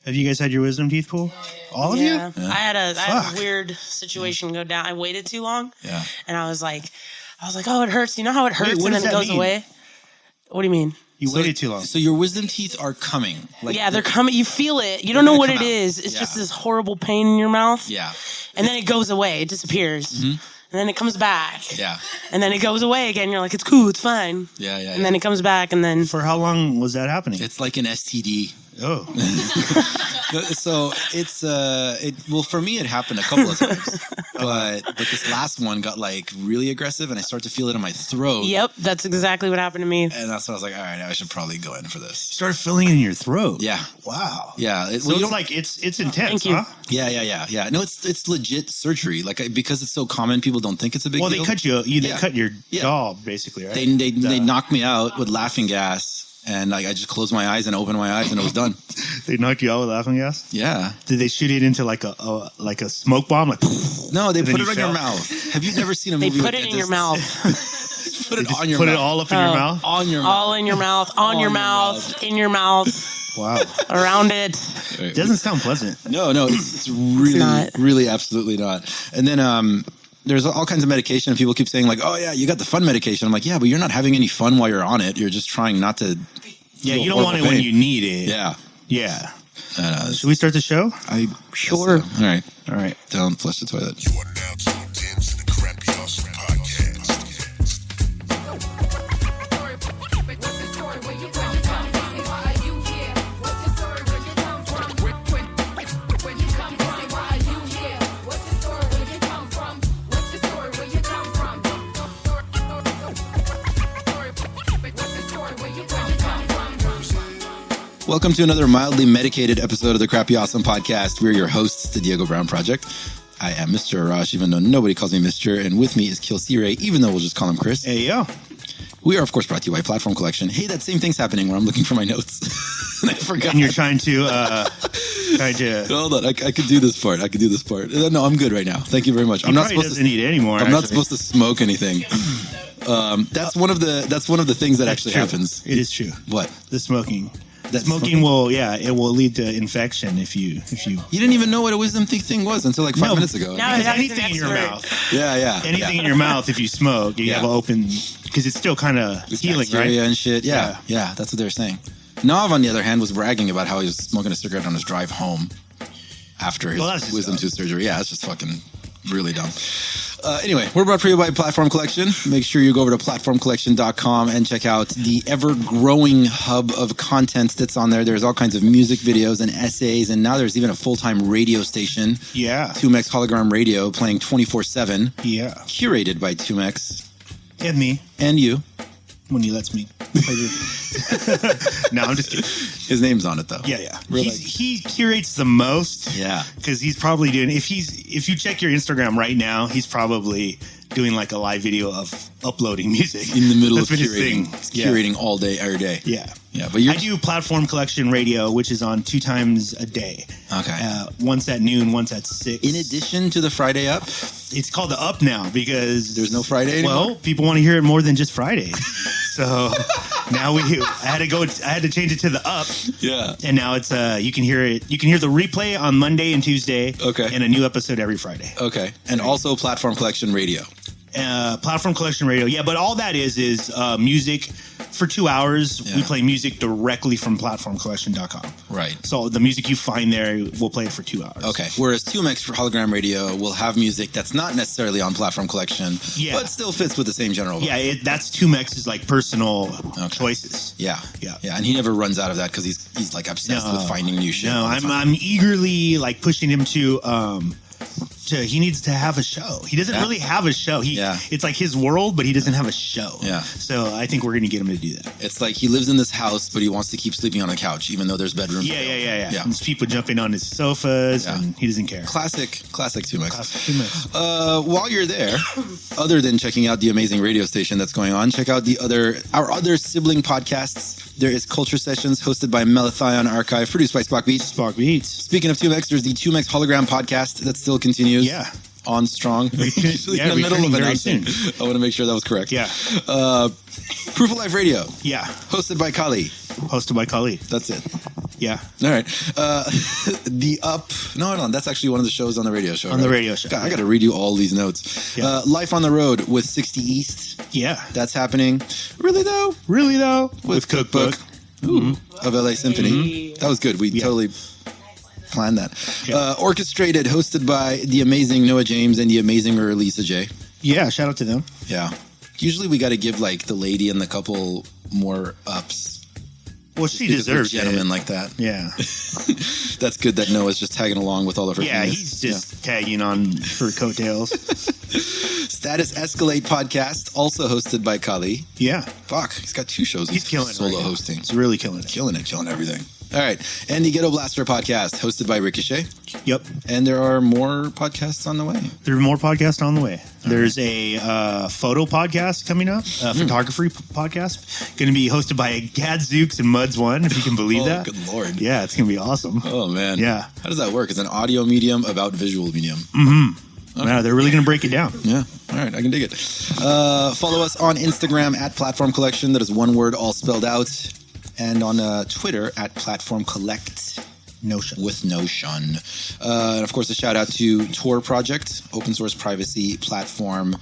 Have you guys had your wisdom teeth pulled? All of you? Yeah. I had a weird situation go down. I waited too long. Yeah. And I was like, oh, it hurts. You know how it hurts what and does then it that goes mean? away? What do you mean? You waited too long. So your wisdom teeth are coming. Like Yeah, they're coming. You feel it. You don't know what come it out. is. It's Yeah. just this horrible pain in your mouth. Yeah. And then it goes away. It disappears. And then it comes back. Yeah. And then it goes away again. You're like, it's cool. It's fine. Yeah. And then it comes back and then... For how long was that happening? It's like an STD. Oh. So it's well, for me it happened a couple of times, but this last one got like really aggressive, and I started to feel it in my throat. Yep, that's exactly what happened to me. And that's when I was like, all right, I should probably go in for this. Started feeling it in your throat. Yeah. Wow. Yeah. So it's like it's intense, Thank you. huh? Yeah. No, it's legit surgery. Like because it's so common, people don't think it's a big deal. Well, they cut you. They Yeah. cut your Yeah. jaw, basically, right? They knocked me out with laughing gas, and like I just closed my eyes and opened my eyes, and it was done. They knocked you out with laughing gas. Yeah. Did they shoot it into like a smoke bomb? Like No, they And then put you it in fell? your mouth. Have you never seen a They movie? put with it in your dentists? mouth. Put it they just on your put mouth. it all up in your mouth. On your mouth. All in your mouth, on your your mouth, in your mouth, Wow. around it. Doesn't sound pleasant. No, it's really, not. really, absolutely not. And then there's all kinds of medication, and people keep saying like, "Oh yeah, you got the fun medication." I'm like, "Yeah, but you're not having any fun while you're on it. You're just trying not to." Yeah, feel you don't want it horrible when pain." you need it. Yeah. Yeah. It's- Should we start the show? I Sure. guess so. All right. All right. Don't flush the toilet. You are now tuned in to the Crappy Awesome Podcast. Welcome to another mildly medicated episode of the Crappy Awesome Podcast. We're your hosts, the Diego Brown Project. I am Mr. Arash, even though nobody calls me Mr. And with me is KILLcRey, even though we'll just call him Chris. Hey, yo. We are, of course, brought to you by Platform Collection. Hey, that same thing's happening where I'm looking for my notes. And I forgot. And you're trying to Hold on, I could do this part. No, I'm good right now. Thank you very much. He probably doesn't need it anymore. I'm not actually. supposed to smoke anything. That's one of the things that actually True. happens. It is true. What? The smoking. That Smoking will lead to infection if you. You didn't even know what a wisdom teeth thing was until like 5 minutes ago. Now Because that is anything an in your expert. mouth, Yeah. anything in your mouth, if you smoke, you Yeah. have an open, because it's still kind of It's healing, bacteria right? and shit. Yeah, that's what they're saying. Nav, on the other hand, was bragging about how he was smoking a cigarette on his drive home after his Well, that's just wisdom dumb. tooth surgery. Yeah, that's just fucking really dumb. Anyway, we're brought to you by Platform Collection. Make sure you go over to platformcollection.com and check out the ever-growing hub of content that's on there. There's all kinds of music videos and essays, and now there's even a full-time radio station, Yeah. 2Mex Hologram Radio, playing 24/7, Yeah. curated by 2Mex And me, and you. when he lets me. No, I'm just kidding. His name's on it, though. Yeah. Really? He curates the most. Yeah. Because he's probably doing, if you check your Instagram right now, he's probably doing like a live video of uploading music. In the middle That's of been his curating. thing. It's curating all day, every day. Yeah. Yeah, but you're... I do Platform Collection Radio, which is on 2 times a day. Okay. Once at noon, once at 6. In addition to the Friday up, It's called the Up now because there's no Friday anymore? Well, people want to hear it more than just Friday. So now I had to change it to the Up. Yeah. And now it's you can hear it. You can hear the replay on Monday and Tuesday. Okay. And a new episode every Friday. Okay. And also Platform Collection Radio. Platform Collection Radio. Yeah, but all that is music for 2 hours. Yeah. We play music directly from platformcollection.com. Right. So the music you find there, we'll play it for 2 hours. Okay. Whereas 2Mex for Hologram Radio will have music that's not necessarily on Platform Collection, Yeah. but still fits with the same general vibe. Yeah, that's 2Mex's like personal choices. Yeah. Yeah. Yeah. And he never runs out of that because he's like obsessed with finding new shit. No, all the time. I'm eagerly like pushing him to he needs to have a show. He doesn't really have a show. It's like his world, but he doesn't have a show. Yeah. So I think we're gonna get him to do that. It's like he lives in this house, but he wants to keep sleeping on the couch, even though there's bedrooms. Yeah. Yeah. And there's people jumping on his sofas, Yeah. and he doesn't care. Classic 2Mex. Classic 2Mex. While you're there, other than checking out the amazing radio station that's going on, check out our other sibling podcasts. There is Culture Sessions, hosted by Melathion Archive, produced by Spock Beats. Spock Beats. Speaking of 2Mex, there's the 2Mex Hologram podcast that still continues. Yeah. On strong. Usually in the middle of announcing. I want to make sure that was correct. Yeah. Proof of Life Radio, Yeah. hosted by Kali. hosted by Khalid. That's it. Yeah. All right. The Up. No, hold on. That's actually one of the shows on the radio show. On the radio show. God, I got to read you all these notes. Yeah. Life on the Road with 60 East. Yeah. That's happening. Really, though? With Cookbook. Ooh, of LA Symphony. That was good. We totally planned that. Yeah. Orchestrated, hosted by the amazing Noah James and the amazing Lisa J. Yeah, shout out to them. Yeah. Usually we got to give like the lady and the couple more ups. Well, she Because we're deserves gentlemen it. like that. Yeah. That's good that Noah's just tagging along with all of her. Yeah, penis. he's just tagging on her coattails. Status Escalate podcast, also hosted by Kali. Yeah. Fuck, he's got 2 shows. He's killing it solo right now. hosting. He's really killing it. Killing everything. All right. And the Ghetto Blaster podcast, hosted by Ricochet. Yep. And there are more podcasts on the way. There are more podcasts on the way. There's a photo podcast coming up, a photography podcast, going to be hosted by Gadzooks and Muds One, if you can believe that. Good Lord. Yeah, it's going to be awesome. Oh, man. Yeah. How does that work? It's an audio medium about visual medium. Wow, they're really going to break it down. Yeah. All right. I can dig it. Follow us on Instagram at Platform Collection. That is one word, all spelled out. And on Twitter at Platform Collect. Notion. With Notion. And of course, a shout out to Tor Project, open source privacy platform.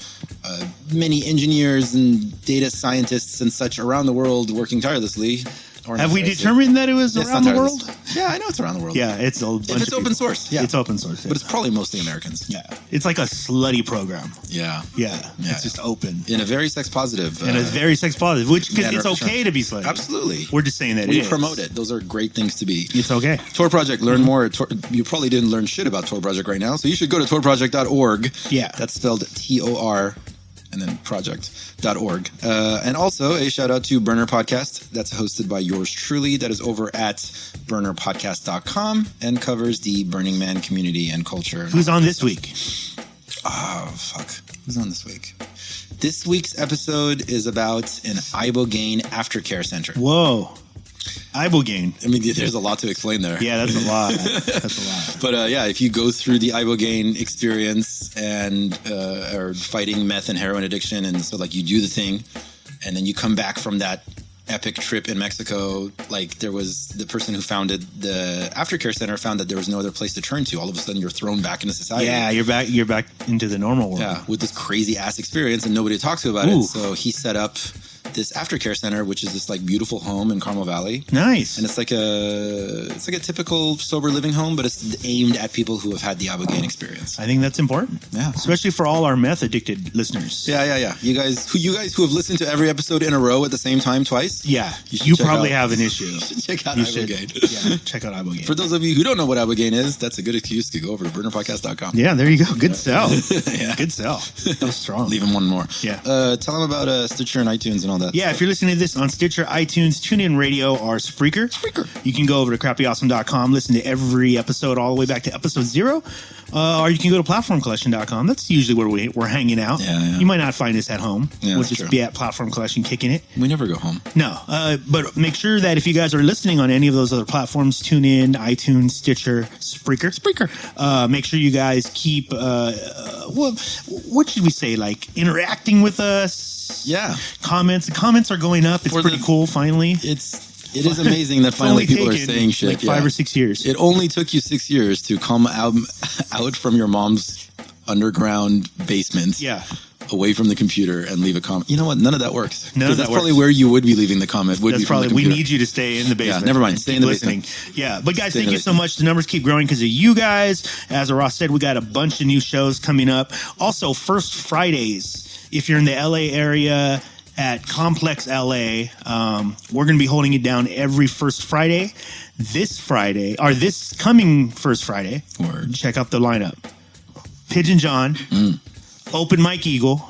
Many engineers and data scientists and such around the world working tirelessly. Have we determined that it was It's around not the tireless. world? Yeah, I know it's around the world. Yeah, it's a bunch If it's of open people. source, yeah. It's open source. But it's probably mostly Americans. yeah. It's like a slutty program. Yeah. Yeah. Yeah. It's just open. In a very sex positive. And it's very sex positive, which because manner it's of okay terms. to be slutty. Absolutely. We're just saying that We it is. promote it. Those are great things to be. It's okay. Tor Project, learn more. You probably didn't learn shit about Tor Project right now, so you should go to torproject.org. Yeah. That's spelled Tor and then project.org. And also a shout out to Burner Podcast. That's hosted by yours truly. That is over at burnerpodcast.com and covers the Burning Man community and culture. Who's on this week? Oh, fuck. Who's on this week? This week's episode is about an ibogaine aftercare center. Whoa. Ibogaine. I mean, there's a lot to explain there. Yeah, that's a lot. That's a lot. But yeah, if you go through the ibogaine experience and are fighting meth and heroin addiction, and so like you do the thing, and then you come back from that epic trip in Mexico, like there was the person who founded the aftercare center found that there was no other place to turn to. All of a sudden, you're thrown back into society. Yeah, you're back into the normal world. Yeah, with this crazy ass experience, and nobody talks to about Ooh. it. So he set up this aftercare center, which is this like beautiful home in Carmel Valley. Nice. And it's like a typical sober living home, but it's aimed at people who have had the ibogaine experience. I think that's important. Yeah. Especially for all our meth addicted listeners. Yeah. You guys who have listened to every episode in a row at the same time twice. Yeah. should You check probably out- have an issue. You should check out You should. ibogaine. Yeah. Check out Ibogaine. For those of you who don't know what ibogaine is, that's a good excuse to go over to burnerpodcast.com. Yeah, there you go. Good sell. Yeah. Good sell. That was strong. Leave him one more. Yeah. Tell them about Stitcher and iTunes and all that. Yeah, if you're listening to this on Stitcher, iTunes, TuneIn Radio, or Spreaker, you can go over to crappyawesome.com, listen to every episode all the way back to episode 0, or you can go to platformcollection.com. That's usually where we're hanging out. Yeah. You might not find us at home. Yeah, we'll that's just true. be at Platform Collection kicking it. We never go home. No, but make sure that if you guys are listening on any of those other platforms, TuneIn, iTunes, Stitcher, Spreaker, make sure you guys keep, what should we say, like interacting with us. Yeah. Comments. The comments are going up. It's For pretty the- cool, finally. It is amazing that It's only finally people are taken, saying shit. like 5 or 6 years. It only took you 6 years to come out from your mom's underground basement. Yeah. Away from the computer and leave a comment. You know what? None of that works. None of 'Cause that that's probably works. where you would be leaving the comment. Would That's be from probably, the we computer. need you to stay in the basement. never mind. and Stay keep in the listening. basement. Yeah. But guys, Stay in thank the you so basement. much. The numbers keep growing because of you guys. As Ross said, we got a bunch of new shows coming up. Also, First Fridays, if you're in the LA area at Complex LA, we're going to be holding it down every first Friday. This coming First Friday, Word. check out the lineup. Pigeon John, Open Mike Eagle,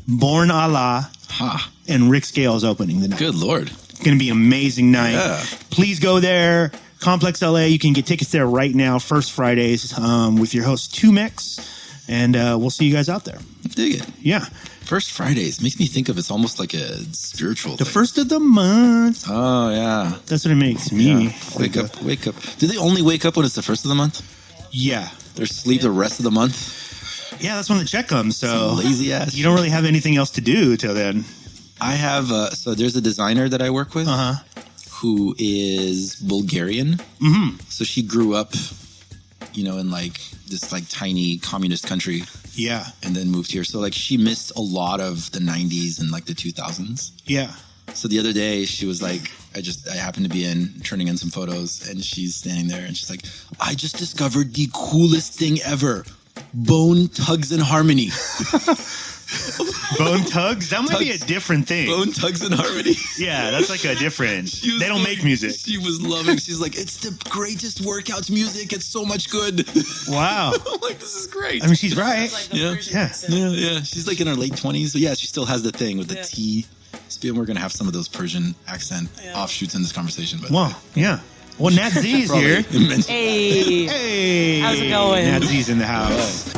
Born Allah, Ha. and Rick Scales opening the night. Good Lord. It's going to be an amazing night. Yeah. Please go there. Complex LA. You can get tickets there right now. First Fridays with your host Tumex, and we'll see you guys out there. Dig it. Yeah, First Fridays makes me think of it's almost like a spiritual the thing. first of the month. Oh, yeah. That's what it makes me. Yeah. Wake up. Do they only wake up when it's the first of the month? Yeah, They're asleep the rest of the month? yeah. That's when the check comes. So Lazy ass. you don't really have anything else to do till then. I have, so there's a designer that I work with who is Bulgarian. Mm-hmm. So she grew up, in like this like tiny communist country. Yeah. And then moved here. So like she missed a lot of the 90s and like the 2000s. Yeah. So the other day she was like, I happened to be turning in some photos, and she's standing there and she's like, I just discovered the coolest thing ever. Bone Tugs and Harmony. Bone Tugs? That might be a different thing. Bone Tugs and Harmony. Yeah, that's like a different. They don't make music. She was loving. She's like, it's the greatest workouts music. It's so much good. Wow. I'm like, this is great. I mean, she's right. Like the Yeah. Persian Yeah. accent. Yeah. She's like in her late 20s. But yeah, she still has the thing with the Yeah. T. And we're going to have some of those Persian accent offshoots in this conversation. But Well, yeah. Well, Nat-Z is here. Hey. Hey. How's it going? Nat-Z's in the house.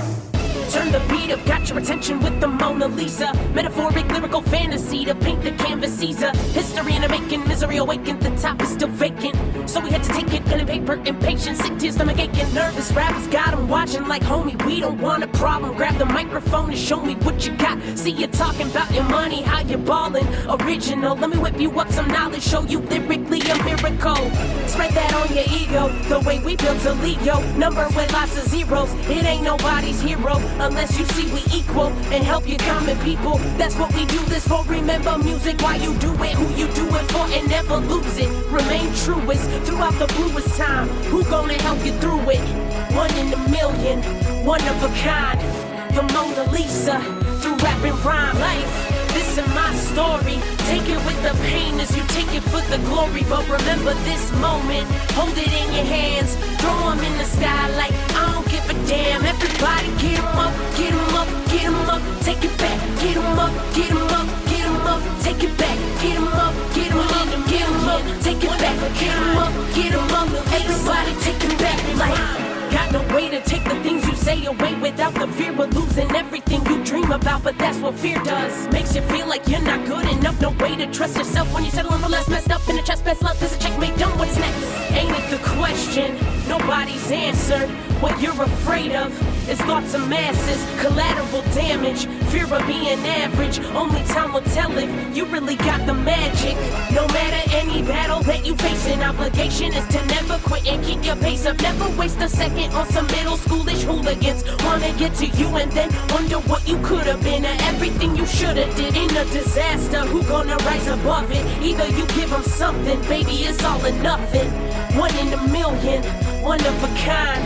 Turn the beat up, got your attention with the Mona Lisa. Metaphoric, lyrical fantasy to paint the canvas Caesar. History in the making, misery awakened, the top is still vacant. So we had to take it, pen and paper, impatient, sick to your stomach aching. Nervous rappers got 'em watching like, homie, we don't want a problem. Grab the microphone and show me what you got. See you talking about your money, how you ballin'. Original, let me whip you up some knowledge, show you lyrically a miracle. Spread that on your ego, the way we built a Leo. Number with lots of zeros, it ain't nobody's hero. Unless you see we equal and help your common people. That's what we do this for. Remember music, why you do it, who you do it for, and never lose it. Remain truest throughout the bluest time. Who gonna help you through it? One in a million, one of a kind. The Mona Lisa, through rap and rhyme life. This is my story. Take it with the pain as you take it for the glory. But remember this moment, hold it in your hands. Throw them in the sky like I don't give a damn. Everybody get 'em up, get 'em up, get 'em up. Take it back, get 'em up, get 'em up, get 'em up. Take it back, get 'em up, get 'em up, get 'em up. Take it back, get 'em up, get 'em up. Everybody take it back like got no way to take the things you say away without the fear of losing everything you dream about. But that's what fear does. Makes you feel like you're not good enough. No way to trust yourself when you're settling for less. Messed up in the chest, best love. There's a checkmate done. What's next? Ain't it the question? Nobody's answered. What you're afraid of is thoughts of masses, collateral damage, fear of being average. Only time will tell if you really got the magic. No matter any battle that you face, an obligation is to never quit and keep your pace up. Never waste a second on some middle schoolish hooligans. Wanna get to you and then wonder what you could have been, or everything you should have did. In a disaster, who gonna rise above it? Either you give them something, baby, it's all or nothing. One in a million, one of a kind.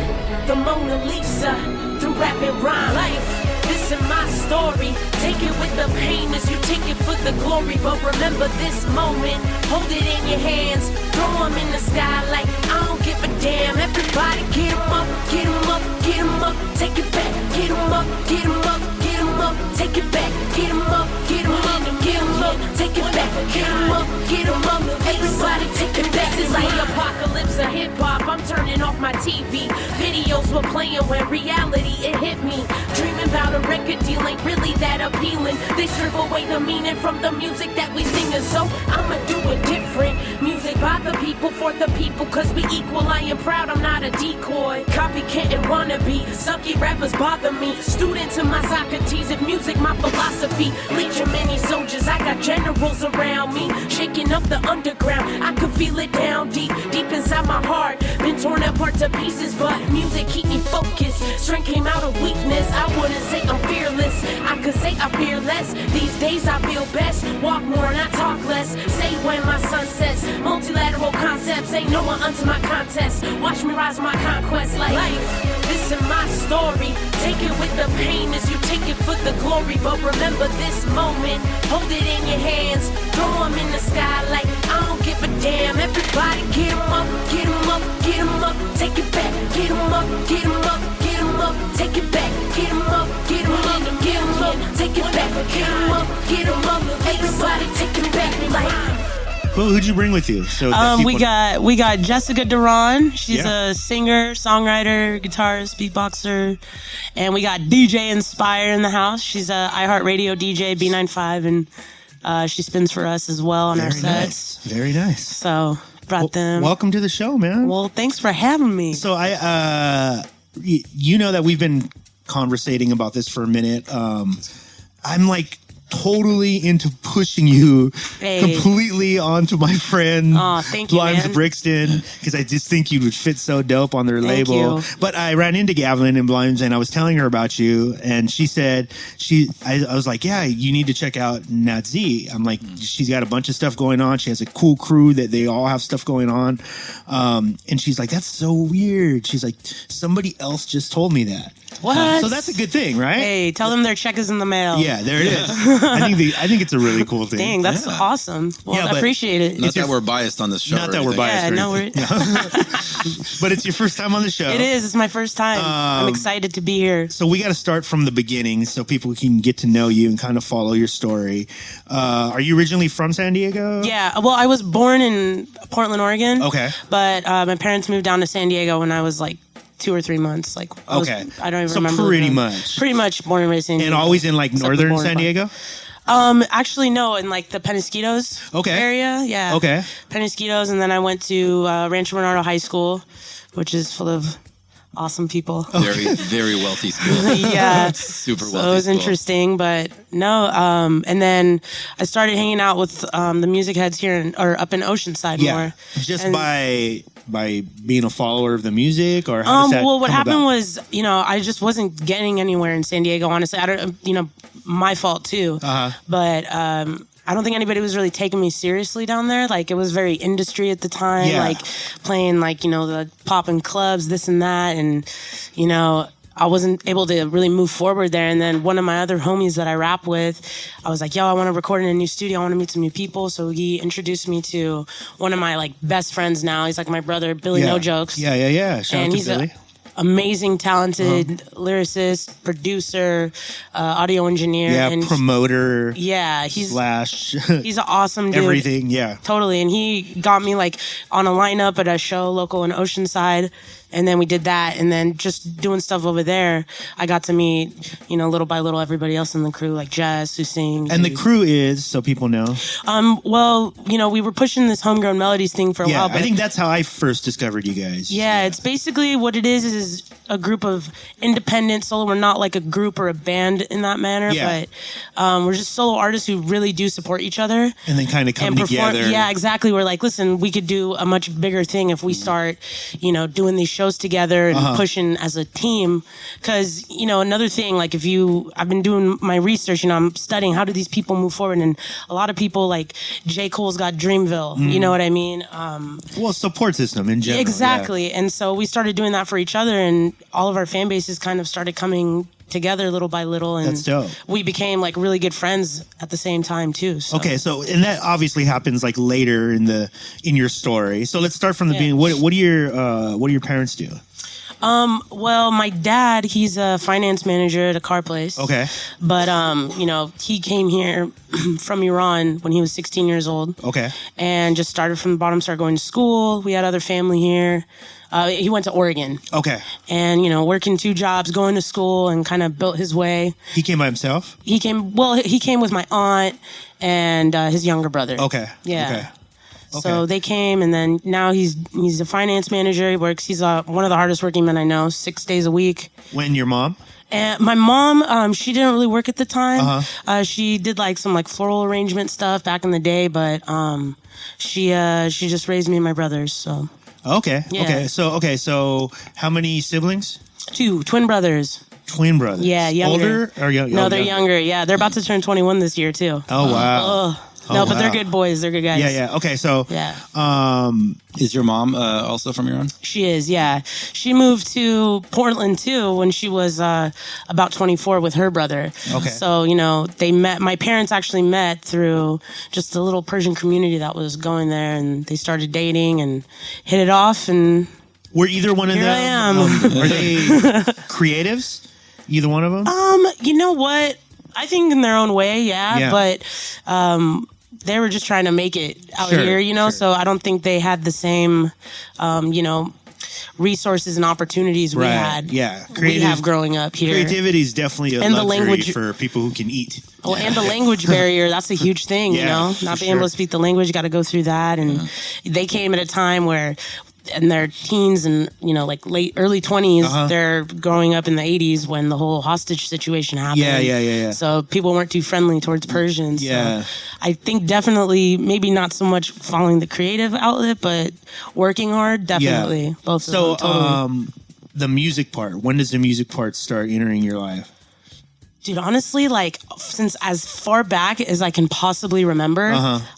The Mona Lisa, through rap and rhyme life. This is my story. Take it with the pain as you take it for the glory. But remember this moment, hold it in your hands. Throw them in the sky like I don't give a damn. Everybody get 'em up, get 'em up, get 'em up. Take it back, get 'em up, get 'em up, get 'em up. Take it back, get 'em up, get 'em up, get 'em up. Take it back, get 'em up, get 'em up. Everybody take it back. This is like the apocalypse of hip hop. I'm turning off my TV. Videos were playing when reality it hit me. Dreaming about a record deal ain't really that appealing. They strip away the meaning from the music that we sing, and so I'ma do it different. Music by the people for the people, cause we equal. I am proud, I'm not a decoy. Copycat and wannabe, sucky rappers bother me. Student to my Socrates, if music my philosophy. Legion many soldiers, I got generals around me. Shaking up the underground, I could feel it down deep, deep inside my heart. Been torn apart to pieces, but music keep me focused. Strength came out of weakness, I wouldn't say I'm fearless. I could say I fear less, these days I feel best. Walk more, not talk less. Say when my sun sets, multilateral concepts ain't no one unto my contest. Watch me rise my conquest like life. This is my story. Take it with the pain as you take it for the glory. But remember this moment, hold it in your hands. Throw them in the sky like I don't give a damn. Everybody get 'em up, get 'em up, get 'em up. Take it back, get 'em up, get 'em up, get 'em up. Take it back, get 'em up, get 'em up, get 'em up. Take it back, get 'em up, get 'em up. Everybody take it back like. Well, who'd you bring with you? So that We got Jessica Duran. She's Yeah. a singer, songwriter, guitarist, beatboxer, and we got DJ Inspire in the house. She's a iHeartRadio DJ, B95, and she spins for us as well on our Very sets. nice. Very nice. So brought them. Welcome to the show, man. Well, thanks for having me. So you know that we've been conversating about this for a minute. I'm like totally into pushing you completely onto my friend thank you, Blimes man. Brixton, because I just think you would fit so dope on their label. you. But I ran into Gavlin and Blimes, and I was telling her about you, and she said I was like, yeah, you need to check out Nat-Z. I'm like, she's got a bunch of stuff going on. She has a cool crew that they all have stuff going on. And she's like, that's so weird. She's like, somebody else just told me that. What? So that's a good thing, right? Hey, tell them their check is in the mail. Yeah, there it is. I think it's a really cool thing. Dang, that's awesome. Well, Yeah, I but- appreciate it. Not that we're biased on this show. Not or that we're anything. biased. Yeah, or no, anything. But it's your first time on the show. It is. It's my first time. I'm excited to be here. So we got to start from the beginning so people can get to know you and kind of follow your story. Are you originally from San Diego? Yeah, well, I was born in Portland, Oregon. Okay. But my parents moved down to San Diego when I was like 2 or 3 months. Like, I Okay. don't even So remember. pretty when. much. Pretty much born and raised in San And Diego. always in like Except the northern born San part. Diego? Actually, no, in like the Penasquitos area. Yeah. Okay. Penasquitos, and then I went to Rancho Bernardo High School, which is full of awesome people. Very, very wealthy school. Yeah. Super wealthy. So it was school. interesting, but no. And then I started hanging out with the music heads here up in Oceanside Yeah. more. Just And- by being a follower of the music, or how does that well, what come happened about? was, I just wasn't getting anywhere in San Diego. Honestly, I don't, my fault too. But I don't think anybody was really taking me seriously down there. Like, it was very industry at the time, Yeah. like playing like the popping clubs, this and that, and I wasn't able to really move forward there. And then one of my other homies that I rap with, I was like, yo, I want to record in a new studio. I want to meet some new people. So he introduced me to one of my like best friends now. He's like my brother, Billy No Jokes. Yeah. Shout out And to he's Billy. amazing, talented lyricist, producer, audio engineer. Yeah, and promoter. yeah, he's He's an awesome dude. everything. Yeah. Totally. And he got me like on a lineup at a show local in Oceanside. And then we did that. And then just doing stuff over there, I got to meet, little by little, everybody else in the crew, like Jess, who sings. And the crew is, so people know. Well, we were pushing this Homegrown Melodies thing for a Yeah, while. But I think that's how I first discovered you guys. yeah, it's basically what it is a group of independent solo. We're not like a group or a band in that manner, Yeah. but we're just solo artists who really do support each other. And then kind of come And perform, together. yeah, exactly. We're like, listen, we could do a much bigger thing if we start, doing these shows together and pushing as a team. Because another thing, like I've been doing my research, I'm studying how do these people move forward, and a lot of people like J. Cole's got Dreamville. You know what I mean? Well, support system in general. Exactly. And so we started doing that for each other, and all of our fan bases kind of started coming together little by little, and That's dope. we became like really good friends at the same time too. So. Okay, so and that obviously happens like later in your story. So let's start from the beginning. What do your parents do? Well, my dad, he's a finance manager at a car place. Okay. But he came here from Iran when he was 16 years old. Okay. And just started from the bottom, started going to school. We had other family here. He went to Oregon. Okay. And, working 2 jobs, going to school, and kind of built his way. He came by himself? He came with my aunt and his younger brother. Okay. Yeah. Okay. So they came, and then now he's a finance manager. He's one of the hardest working men I know, 6 days a week. When your mom? And my mom, she didn't really work at the time. She did like some like floral arrangement stuff back in the day, but she just raised me and my brothers. So Okay. Yeah. Okay. So how many siblings? 2 twin brothers. Twin brothers. Yeah, younger. Older or young? No, they're younger. Yeah, they're about to turn 21 this year too. Oh wow. No, but they're wow. good boys. They're good guys. Yeah. Okay. So Yeah. Is your mom also from Iran? She is, yeah. She moved to Portland too when she was about 24 with her brother. Okay. So, they met. My parents actually met through just a little Persian community that was going there, and they started dating and hit it off. And were either one of Here them? I am. Are they creatives? Either one of them? you know what? I think in their own way, yeah. But they were just trying to make it out Sure, here, sure. So I don't think they had the same, resources and opportunities we had. Yeah. We have growing up here. Creativity is definitely a And the luxury language- for people who can eat. Oh, and the language barrier, that's a huge thing, Yeah, Not for being able sure. to speak the language, you got to go through that. And they came at a time where in their teens and, like early 20s, they're growing up in the 80s when the whole hostage situation happened. Yeah. So people weren't too friendly towards Persians. Yeah. So I think definitely, maybe not so much following the creative outlet, but working hard, definitely. Yeah. Both so, of them, totally. The music part, when does the music part start entering your life? Dude, honestly, like, since as far back as I can possibly remember,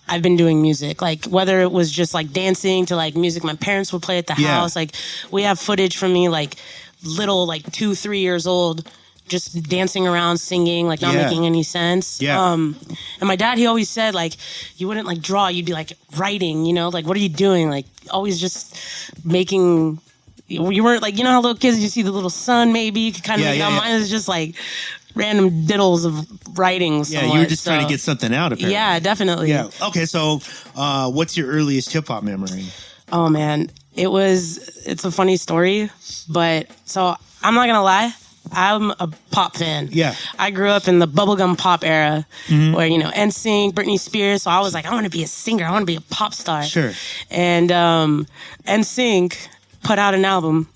I've been doing music. Like, whether it was just, like, dancing to, like, music my parents would play at the house. Like, we have footage from me, like, little, like, 2-3 years old, just dancing around, singing, like, not making any sense. Yeah. And my dad, he always said, like, you wouldn't, like, draw. You'd be, like, writing, like, what are you doing? Like, always just making... You weren't, like, how little kids, you see the little sun, maybe, you could kind of make it out. Mine is just, like... random diddles of writing. Yeah, you were just trying to get something out of it. Yeah, definitely. Yeah. Okay, so what's your earliest hip hop memory? Oh man, it's a funny story, but so I'm not gonna lie, I'm a pop fan. Yeah. I grew up in the bubblegum pop era where, NSYNC, Britney Spears, so I was like, I want to be a singer, I want to be a pop star. Sure. And NSYNC put out an album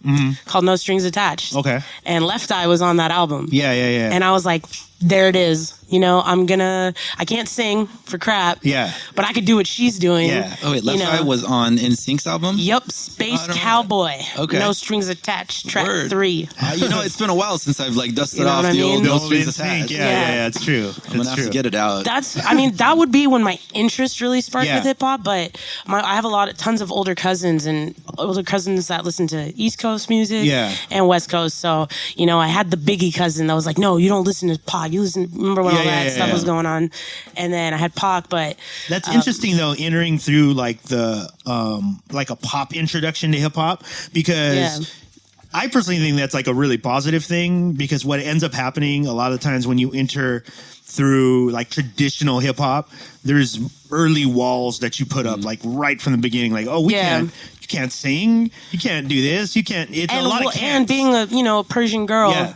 called No Strings Attached. Okay. And Left Eye was on that album. Yeah. And I was like, there it is. I can't sing for crap. Yeah. But I could do what she's doing. Yeah. Oh, wait, Left Eye was on NSYNC's album? Yep. Space Cowboy. Okay. No Strings Attached, track 3. It's been a while since I've like dusted know off what I the mean? old No Old Strings NSYNC. Attached. Yeah, it's true. I'm gonna have to get it out. That would be when my interest really sparked Yeah. with hip hop. But I have tons of older cousins that listen to East Coast music and West Coast. So I had the Biggie cousin that was like, no, you don't listen to pop. You remember when all that stuff was going on. And then I had Pac, but that's interesting though, entering through like the like a pop introduction to hip hop, because I personally think that's like a really positive thing, because what ends up happening a lot of times when you enter through like traditional hip hop, there's early walls that you put up like right from the beginning, like, oh, you can't sing, you can't do this, you can't. It's a lot of can'ts. And being a Persian girl. Yeah.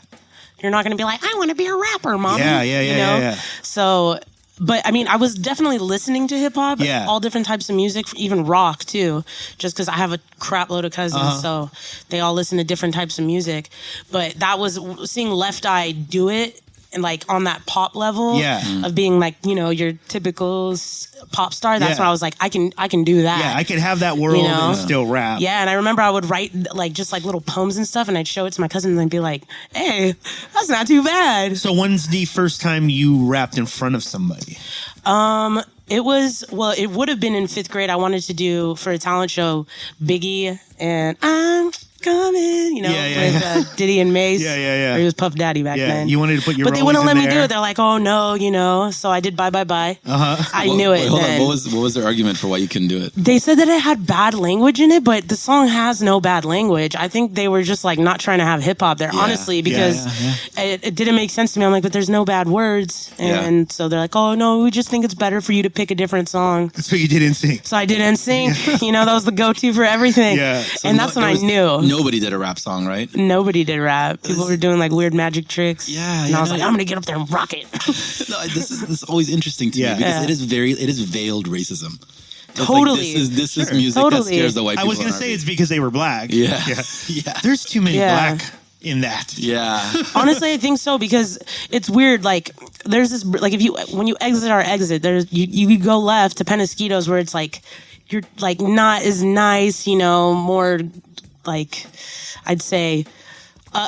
You're not going to be like, I want to be a rapper, mom. Yeah. So, but I was definitely listening to hip hop, all different types of music, even rock too, just because I have a crap load of cousins, so they all listen to different types of music. But that was seeing Left Eye do it, and like on that pop level of being like, your typical pop star. That's when I was like, I can do that. Yeah, I can have that world and still rap. Yeah, and I remember I would write like just like little poems and stuff, and I'd show it to my cousins and they'd be like, hey, that's not too bad. So when's the first time you rapped in front of somebody? It would have been in 5th grade. I wanted to do, for a talent show, Biggie and I'm coming, with Diddy and Mace. Yeah. Or he was Puff Daddy back then. You wanted to put your But they wouldn't rollies let in me there? do it. They're like, oh no, so I did Bye Bye Bye. I knew it Hold then. on. What was their argument for why you couldn't do it? They said that it had bad language in it, but the song has no bad language. I think they were just like not trying to have hip hop there, honestly, because it didn't make sense to me. I'm like, but there's no bad words. And so they're like, oh no, we just think it's better for you to pick a different song. So you did NSYNC. So I did NSYNC. That was the go-to for everything. Yeah. So and that's when I knew. Nobody did a rap song, right? Nobody did rap. People were doing like weird magic tricks. Yeah. And I was like, I'm gonna get up there and rock it. No, this is always interesting to me, because it is veiled racism. It's totally. Like, this is music that scares the white people. I was going to say it's because they were black. Yeah. There's too many black in that. Yeah. Honestly, I think so, because it's weird. Like, there's this, like, when you exit our exit, there's, you go left to Penasquitos, where it's like, you're like not as nice, more like, I'd say,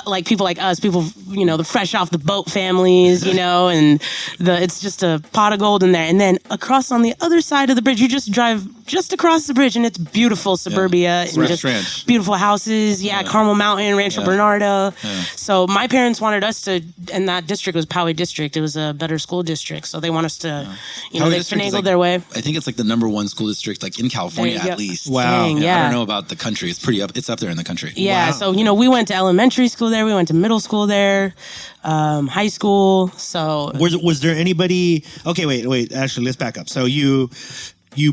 like people like us, people, the fresh off the boat families, and it's just a pot of gold in there. And then across on the other side of the bridge, you just drive just across the bridge, and it's beautiful suburbia and just beautiful houses. Yeah, Carmel Mountain, Rancho Bernardo. Yeah. So my parents wanted us to, and that district was Poway District. It was a better school district, so they want us to, they finagled their way. I think it's like the #1 school district, like in California at least. Wow. Dang, I don't know about the country. It's up there in the country. Yeah. Wow. So we went to elementary school there. We went to middle school there, high school. So was there anybody? Okay, wait. Actually, let's back up. So you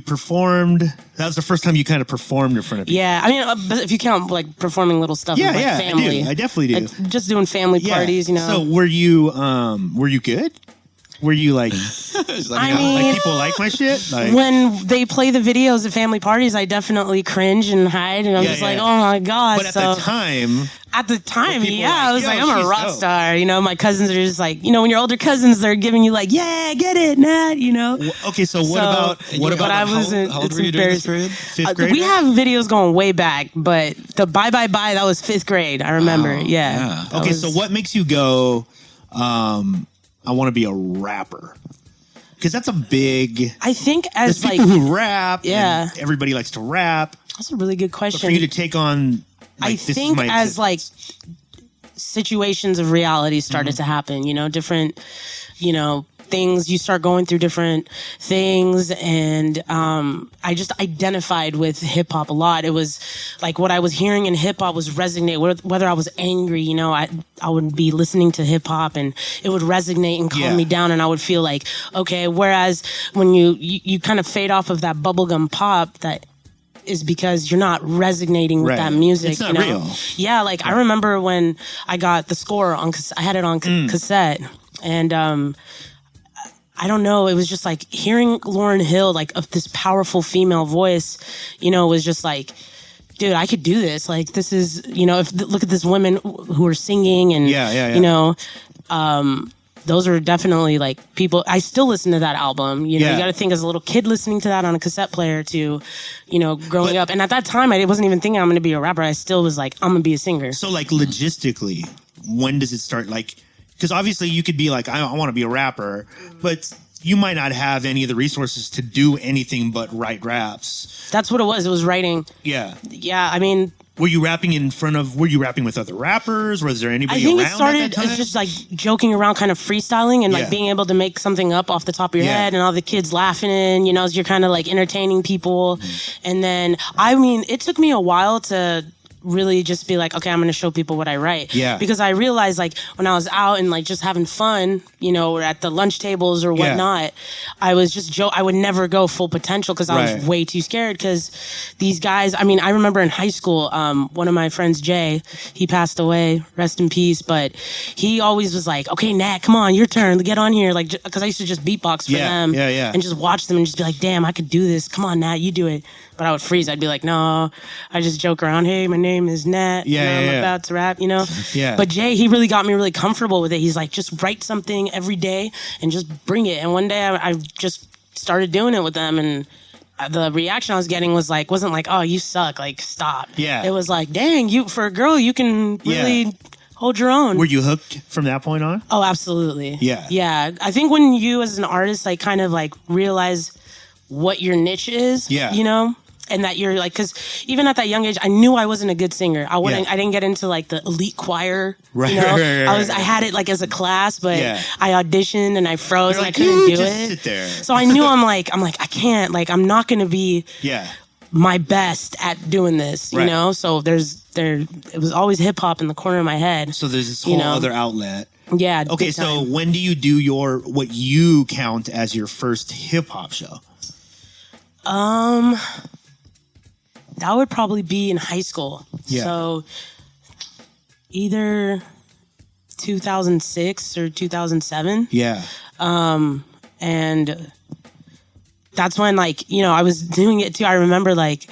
performed. That was the first time you kind of performed in front of people. Yeah, but if you count like performing little stuff, with, like, family, I definitely do. Like, just doing family parties, So were you good? Were you like, I mean, like people like my shit? Like, when they play the videos at family parties, I definitely cringe and hide, and I'm just like, oh my god. but at the time, I was like, I'm a she's rock dope. star. You know, my cousins are just like, you know, when your older cousins, they're giving you like, yeah, get it, Nat. You know. Okay, so what about But I wasn't. How old It's were you during this embarrassing. period? 5th grade? We have videos going way back, but the bye that was 5th grade. I remember. Wow, Yeah. yeah. That Okay, was- so what makes you go, I want to be a rapper? Because that's a big. I think There's as like people who rap. Yeah. And everybody likes to rap. that's a really good But question. for you to take on, I like, this is think my as existence. like situations of reality started to happen, you know, different, you know, things, you start going through different things, and I just identified with hip hop a lot. It was like what I was hearing in hip hop was resonate, whether I was angry, you know, I would be listening to hip hop and it would resonate and calm Yeah. me down, and I would feel like, okay, whereas when you kind of fade off of that bubblegum pop, that is because you're not resonating with Right. that music. It's not you know? real. Yeah, like I remember when I got the score on, I had it on cassette, and I don't know, it was just like hearing Lauryn Hill, like of this powerful female voice, you know, was just like, dude, I could do this. Like this is, you know, look at this women who are singing, and Yeah. you know, those are definitely like people. I still listen to that album. You know, Yeah. you got to think as a little kid listening to that on a cassette player to, you know, growing up. And at that time, I wasn't even thinking I'm going to be a rapper. I still was like, I'm going to be a singer. So, like, logistically, when does it start? Like, because obviously you could be like, I want to be a rapper, but you might not have any of the resources to do anything but write raps. That's what it was. It was writing. Yeah. Yeah, I mean, Were you rapping were you rapping with other rappers? Was there anybody I think around it started at that time? as just like joking around, kind of freestyling, and Yeah. like being able to make something up off the top of your Yeah. head, and all the kids laughing, and you know, as you're kind of like entertaining people. And then, I mean, it took me a while to really just be like, okay, I'm going to show people what I write. Yeah. Because I realized, like, when I was out and like just having fun, you know, or at the lunch tables or Yeah. whatnot, I was just I would never go full potential because I Right. was way too scared. Because these guys, I mean, I remember in high school, one of my friends, Jay, he passed away, rest in peace, but he always was like, okay, Nat, come on, your turn, get on here. Like, because I used to just beatbox for Yeah, them yeah. and just watch them and just be like, damn, I could do this. Come on, Nat, you do it. But I would freeze. I'd be like, no, I just joke around. Hey, my name is Nat. Yeah, you know, yeah, I'm yeah. about to rap, you know? Yeah. But Jay, he really got me really comfortable with it. He's like, just write something every day and just bring it. And one day I just started doing it with them, and the reaction I was getting wasn't like, oh, you suck, like, stop. Yeah. It was like, dang, for a girl, you can really hold your own. Were you hooked from that point on? Oh, absolutely. Yeah. Yeah. I think when you as an artist, like, kind of like realize what your niche is, Yeah. you know? And that you're like, because even at that young age, I knew I wasn't a good singer. I didn't get into like the elite choir. Right, You know? right. I had it like as a class, but Yeah. I auditioned and I froze You're and like, I couldn't "You do just it. sit there." So I knew I'm like, I can't, like, I'm not going to be Yeah. my best at doing this, you Right. know? So it was always hip hop in the corner of my head. So there's this You whole know? other outlet. Yeah. Okay, big so time. when do you do what you count as your first hip hop show? That would probably be in high school. Yeah. So either 2006 or 2007. Yeah. And that's when, like, you know, I was doing it too. I remember, like,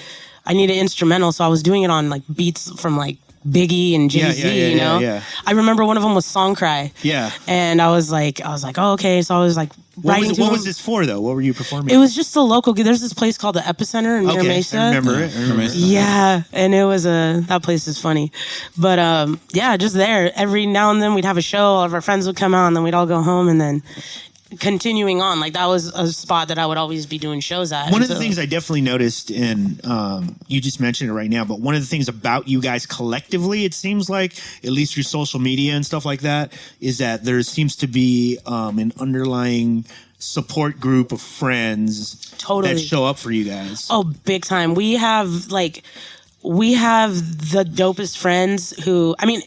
I needed instrumental, so I was doing it on like beats from like Biggie and Jay-Z, you know? yeah. I remember one of them was Song Cry. Yeah. And I was like, oh, okay. So I was like writing to What him. was this for, though? What were you performing? It was just a local. There's this place called the Epicenter in Near okay. Mesa. I remember it. Yeah, and it was that place is funny, but yeah, just there. Every now and then we'd have a show. All of our friends would come out, and then we'd all go home, and then continuing on. Like, that was a spot that I would always be doing shows at. One of the things I definitely noticed, and you just mentioned it right now, but one of the things about you guys collectively, it seems like, at least through social media and stuff like that, is that there seems to be an underlying support group of friends Totally. that show up for you guys. Oh, big time. We have the dopest friends who, I mean,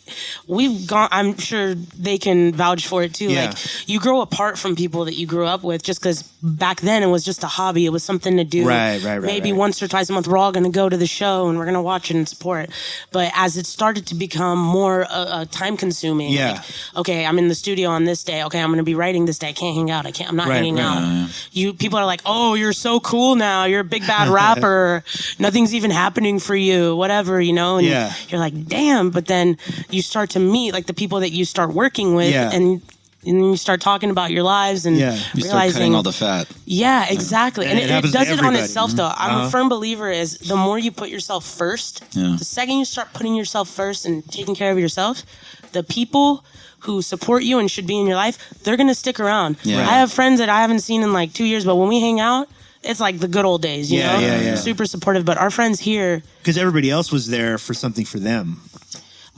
we've gone, I'm sure they can vouch for it too. Yeah. Like, you grow apart from people that you grew up with just because back then it was just a hobby. It was something to do. Right, Maybe right. once or twice a month, we're all going to go to the show and we're going to watch it and support. But as it started to become more time consuming, like, okay, I'm in the studio on this day. Okay, I'm going to be writing this day. I can't hang out. I'm not hanging out. People are like, oh, you're so cool now. You're a big bad rapper. Nothing's even happening for you, whatever, you know? And you're like, damn. But then you start to meet like the people that you start working with and you start talking about your lives and You realizing start cutting all the fat. Yeah, exactly. And it happens does to it on everybody. itself, though. I'm a firm believer is the more you put yourself first, the second you start putting yourself first and taking care of yourself, the people who support you and should be in your life, they're going to stick around. Yeah. I have friends that I haven't seen in like 2 years, but when we hang out, it's like the good old days, you know? Yeah. Super supportive. But our friends here... Because everybody else was there for something for them.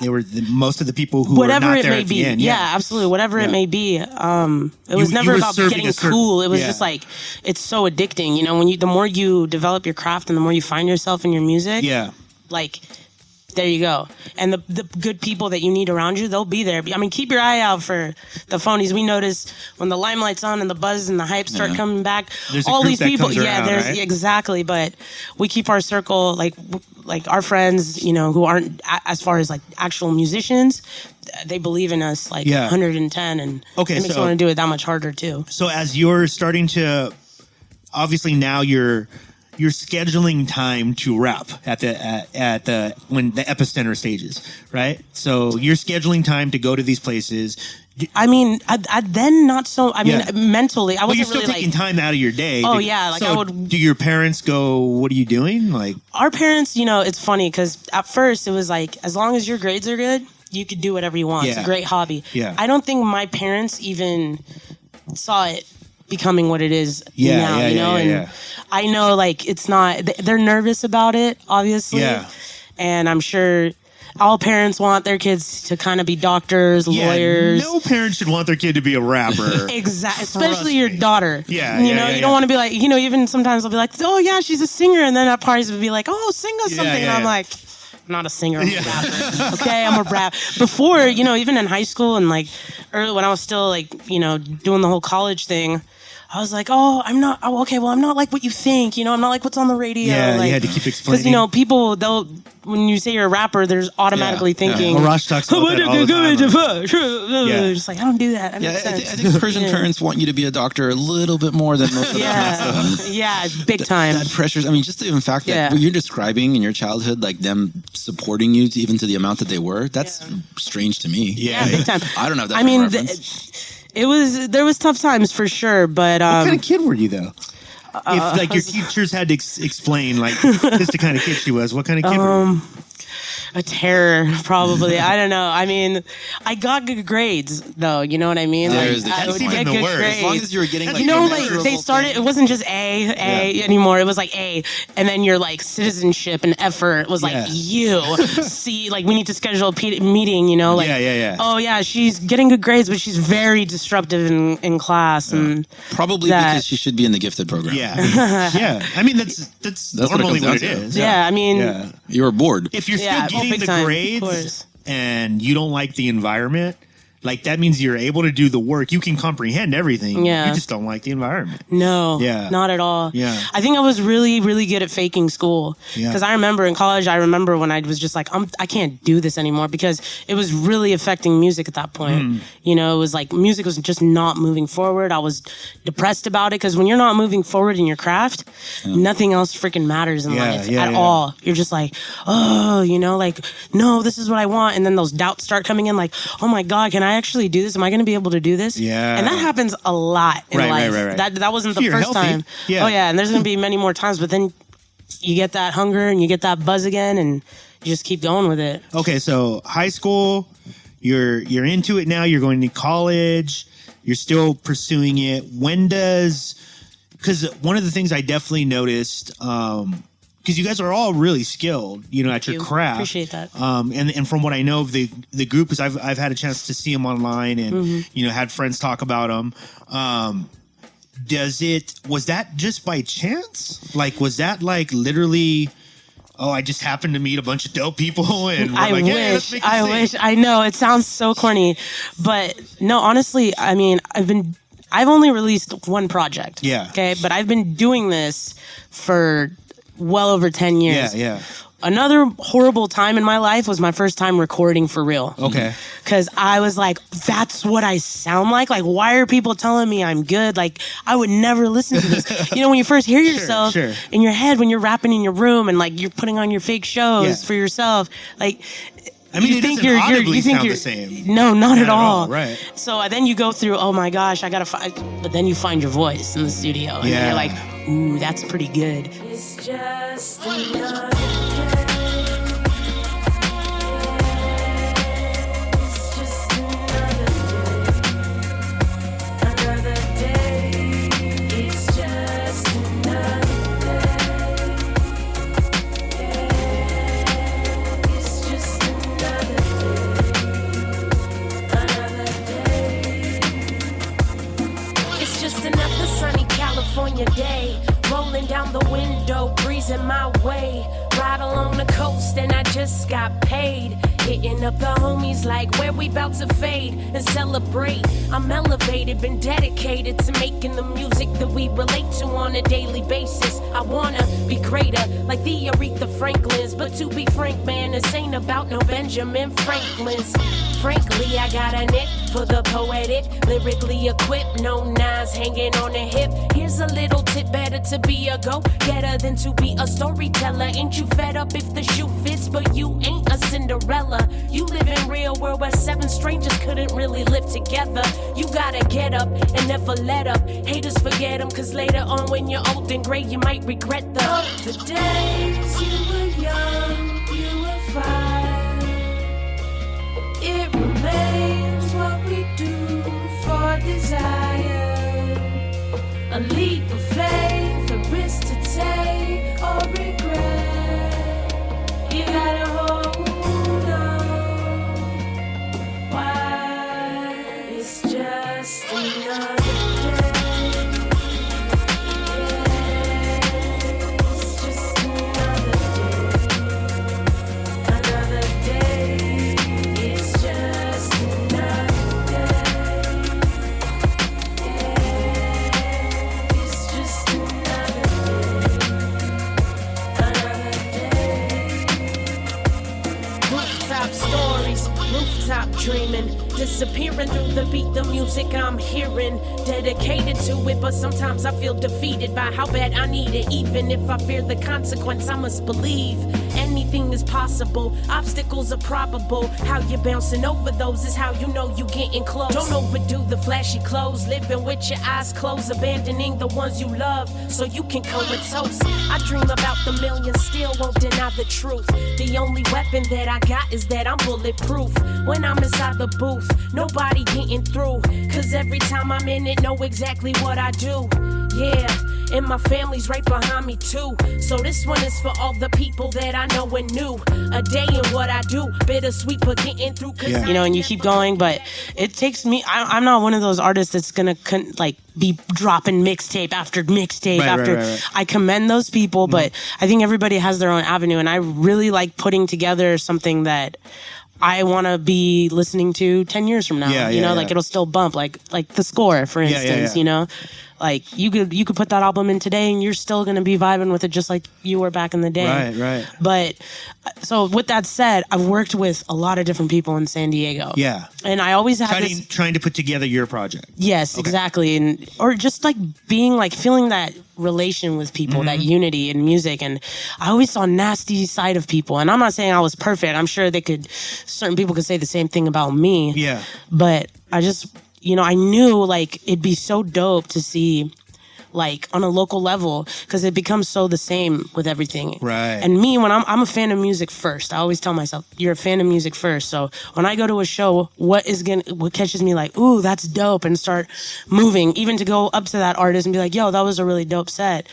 They were most of the people who whatever were not it there may at the be. end. Yeah, absolutely. Whatever it may be. It was never were about serving getting a certain- cool. It was just like, it's so addicting. You know, the more you develop your craft and the more you find yourself in your music, like, there you go. And the good people that you need around you, they'll be there. I mean, keep your eye out for the phonies. We notice when the limelight's on and the buzz and the hype start coming back, There's a all group these that people. comes around, There's right? exactly. But we keep our circle like our friends, you know, who aren't as far as like actual musicians. They believe in us like 110, and it makes you want to do it that much harder too. So as you're starting to, obviously now you're scheduling time to rap at the when the epicenter stages, right? So you're scheduling time to go to these places. I mean, I then not so. I mean, mentally, I Well, you're wasn't still really taking time out of your day. Oh, yeah, like, so I would- Do your parents go? What are you doing? Like our parents, you know, it's funny because at first it was like, as long as your grades are good, you could do whatever you want. It's a great hobby. Yeah. I don't think my parents even saw it becoming what it is now, you know? And I know, like, it's not, they're nervous about it, obviously. Yeah. And I'm sure all parents want their kids to kind of be doctors, lawyers. No parent should want their kid to be a rapper. Exactly, especially your daughter. Yeah, you know, you don't want to be like, you know, even sometimes they'll be like, oh yeah, she's a singer, and then at parties would be like, oh, sing us something, and I'm like, I'm not a singer, I'm a rapper. Okay, I'm a rap. Before, you know, even in high school and like early when I was still like, you know, doing the whole college thing, I was like, oh, I'm not, okay, well, I'm not like what you think, you know, I'm not like what's on the radio. Yeah, like, you had to keep explaining. Because, you know, people, when you say you're a rapper, there's automatically thinking. Arash talks about that all the time. Just like, I don't do that. That Yeah, makes I sense. think Persian parents want you to be a doctor a little bit more than most of them. Yeah, big time. That pressures. I mean, just the fact that what you're describing in your childhood, like them supporting you even to the amount that they were, that's strange to me. Yeah, big time. I don't know. That I mean, there was tough times for sure, but what kind of kid were you though? If like your teachers had to explain like this is the kind of kid she was, what kind of kid were you? A terror, probably. I don't know. I mean, I got good grades, though. You know what I mean? There's I the would key. get Even good worse. grades. As long as you were getting like, You know, a like measurable they started. thing. It wasn't just A anymore. It was like A, and then your like citizenship and effort was like U. See, like we need to schedule a meeting. You know, like oh yeah, she's getting good grades, but she's very disruptive in class, and Probably because she should be in the gifted program. Yeah. I mean, that's what it normally comes what down it to. is. I mean, You were bored. If you're still Yeah, getting big the time, of grades course. and you don't like the environment, like that means you're able to do the work. You can comprehend everything. Yeah. You just don't like the environment. No, not at all. Yeah. I think I was really, really good at faking school. Yeah. Because I remember in college, when I was just like, I can't do this anymore because it was really affecting music at that point. You know, it was like music was just not moving forward. I was depressed about it because when you're not moving forward in your craft, nothing else freaking matters in life at all. You're just like, oh, you know, like, no, this is what I want. And then those doubts start coming in like, oh my God, can I actually do this? Am I going to be able to do this? Yeah. And that happens a lot in life. Right. That wasn't the You're first healthy. time. Yeah. Oh yeah, and there's gonna be many more times, but then you get that hunger and you get that buzz again, and you just keep going with it. Okay, so high school, you're into it now. You're going to college. You're still pursuing it. Because one of the things I definitely noticed, because you guys are all really skilled, you know, at your craft. Appreciate that. And from what I know of the group, is I've had a chance to see them online and you know had friends talk about them. Was that just by chance? Like, was that like literally? Oh, I just happened to meet a bunch of dope people, and we're like, hey, let's make a scene. I know it sounds so corny, but no, honestly, I mean, I've only released one project. Yeah. Okay. But I've been doing this for well over 10 years. Yeah. Another horrible time in my life was my first time recording for real. Okay. Because I was like, that's what I sound like? Like, why are people telling me I'm good? Like, I would never listen to this. When you first hear yourself in your head, when you're rapping in your room and like you're putting on your fake shows for yourself, like, I mean, it doesn't audibly sound the same. No, not at all. Right. So then you go through, oh my gosh, I gotta find, but then you find your voice in the studio. And you're like, ooh, that's pretty good. It's just another day. It's just another day. It's just another day. It's just another day. It's just another sunny California day. Rolling down the window, breezing my way. Ride along the coast and I just got paid. Hitting up the homies like where we bout to fade and celebrate. I'm elevated, been dedicated to making the music that we relate to on a daily basis. I wanna be greater like the Aretha Franklins. But to be frank, man, this ain't about no Benjamin Franklins. Frankly, I got a nick for the poetic, lyrically equipped, no knives hanging on the hip. Here's a little tip, better to be a go-getter than to be a storyteller. Ain't you fed up if the shoe fits, but you ain't a Cinderella? You live in real world where 7 strangers couldn't really live together. You gotta get up and never let up. Haters forget them, cause later on when you're old and gray, you might regret the days you were young, you were fine. It remains what we do for desire. A leap of faith, a risk to take or regret. You gotta hold on. Why? It's just another day. Yeah, it's just another day. Another day. It's just another day. Yeah, it's just another day. Rooftop stories, rooftop dreaming, disappearing through the beat, the music I'm hearing. Dedicated to it, but sometimes I feel defeated by how bad I need it. Even if I fear the consequence, I must believe anything is possible. Obstacles are probable. How you bouncing over those is how you know you getting close. Don't overdo the flashy clothes. Living with your eyes closed, abandoning the ones you love so you can comatose. I dream about the millions, still won't deny the truth. The only weapon that I got is that I'm bulletproof. When I'm inside the booth, nobody getting through, cause every time I'm in it, know exactly what I do. Yeah, and my family's right behind me too. So this one is for all the people that I know and knew. A day in what I do, bittersweet but getting through. And you keep going, but it takes me, I'm not one of those artists that's gonna be dropping mixtape after mixtape Right. I commend those people, but I think everybody has their own avenue, and I really like putting together something that I want to be listening to 10 years from now. Like it'll still bump, like the score, for instance, Like you could put that album in today and you're still going to be vibing with it just like you were back in the day. Right. But so with that said, I've worked with a lot of different people in San Diego. Yeah. And I always have trying to put together your project. Yes, exactly. And or just like being like feeling that relation with people, that unity in music. And I always saw nasty side of people. And I'm not saying I was perfect. I'm sure certain people could say the same thing about me. Yeah. But I just, I knew like it'd be so dope to see like on a local level, because it becomes so the same with everything. Right. And me, when I'm a fan of music first, I always tell myself, you're a fan of music first. So when I go to a show, what catches me like, ooh, that's dope, and start moving, even to go up to that artist and be like, yo, that was a really dope set.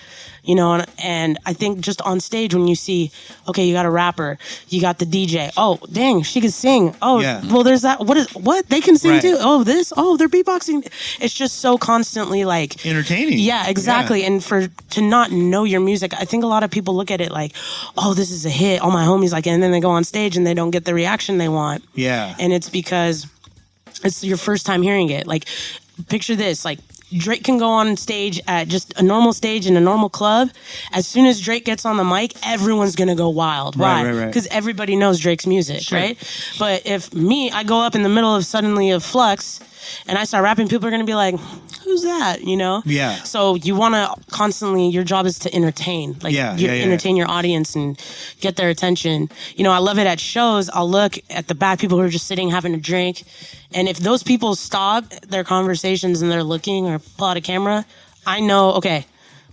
And I think just on stage when you see, okay, you got a rapper, you got the DJ. Oh, dang, she can sing. Oh, yeah. Well, there's that. What? They can sing too. Oh, they're beatboxing. It's just so constantly like entertaining. Yeah, exactly. Yeah. And to not know your music, I think a lot of people look at it like, oh, this is a hit. All my homies like it. And then they go on stage and they don't get the reaction they want. Yeah. And it's because it's your first time hearing it. Like, picture this, like, Drake can go on stage at just a normal stage in a normal club. As soon as Drake gets on the mic, everyone's going to go wild. Why? Right. Because everybody knows Drake's music, right? But if I go up in the middle of suddenly a Flux and I start rapping, people are going to be like, who's that? You know? Yeah. So you want to constantly, your job is to entertain. Like, entertain your audience and get their attention. You know, I love it at shows. I'll look at the back, people who are just sitting having a drink. And if those people stop their conversations and they're looking or pull out a camera, I know, okay,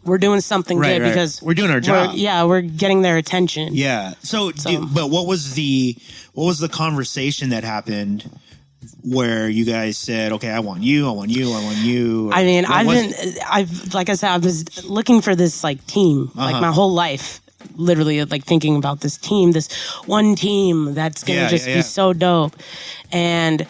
we're doing something good because we're doing our job. We're getting their attention. Yeah. But what was the conversation that happened where you guys said, okay, I want you. I mean, like I said, I was looking for this like team, like my whole life, literally like thinking about this team, this one team that's going to be so dope. And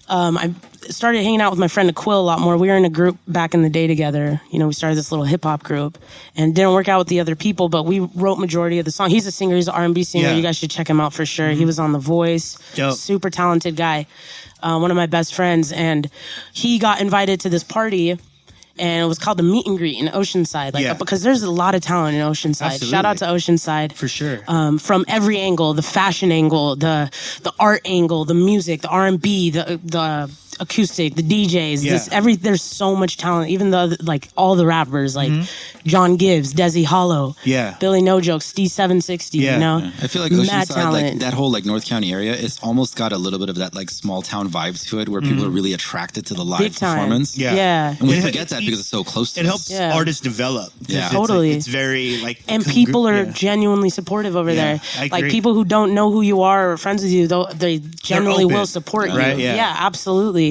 I started hanging out with my friend Aquil a lot more. We were in a group back in the day together. You know, we started this little hip hop group and it didn't work out with the other people, but we wrote majority of the song. He's a singer. He's an R&B singer. You guys should check him out for sure. He was on The Voice. Dope. Super talented guy. One of my best friends. And he got invited to this party and it was called the Meet and Greet in Oceanside. Because there's a lot of talent in Oceanside. Absolutely. Shout out to Oceanside. For sure. From every angle, the fashion angle, the art angle, the music, the R&B, the acoustic, the DJs, there's so much talent. Even all the rappers like John Gibbs, Desi Hollow, Billy No Joke, Steve 760, you know? I feel like Oceanside, like that whole like North County area, it's almost got a little bit of that like small town vibes to it where people are really attracted to the live performance. Yeah. And we forget that because it's so close to us. It helps artists develop. Yeah. Totally. It's very like... And people are genuinely supportive over there. I like agree. people who don't know who you are or friends with you, they generally will support you. Right? Yeah. Absolutely.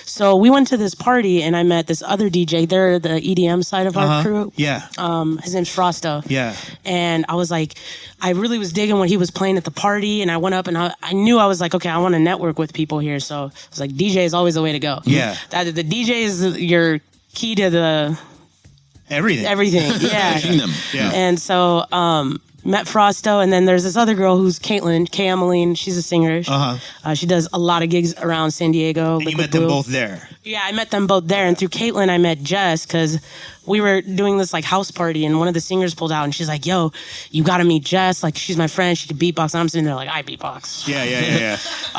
So we went to this party and I met this other DJ. They're the EDM side of our crew. Yeah. His name's Frosto. Yeah. And I was like, I really was digging what he was playing at the party. And I went up and I knew I was like, okay, I want to network with people here. So I was like, DJ is always the way to go. Yeah. The DJ is your key to the... Everything. Yeah. Kingdom. Yeah. And so, met Frosto, and then there's this other girl who's Caitlin, K. Emmeline. She's a singer. She does a lot of gigs around San Diego. And you met them both there. Yeah, I met them both there. And through Caitlin, I met Jess because we were doing this like house party and one of the singers pulled out and she's like, yo, you got to meet Jess. Like, she's my friend. She can beatbox. And I'm sitting there like, I beatbox. Yeah.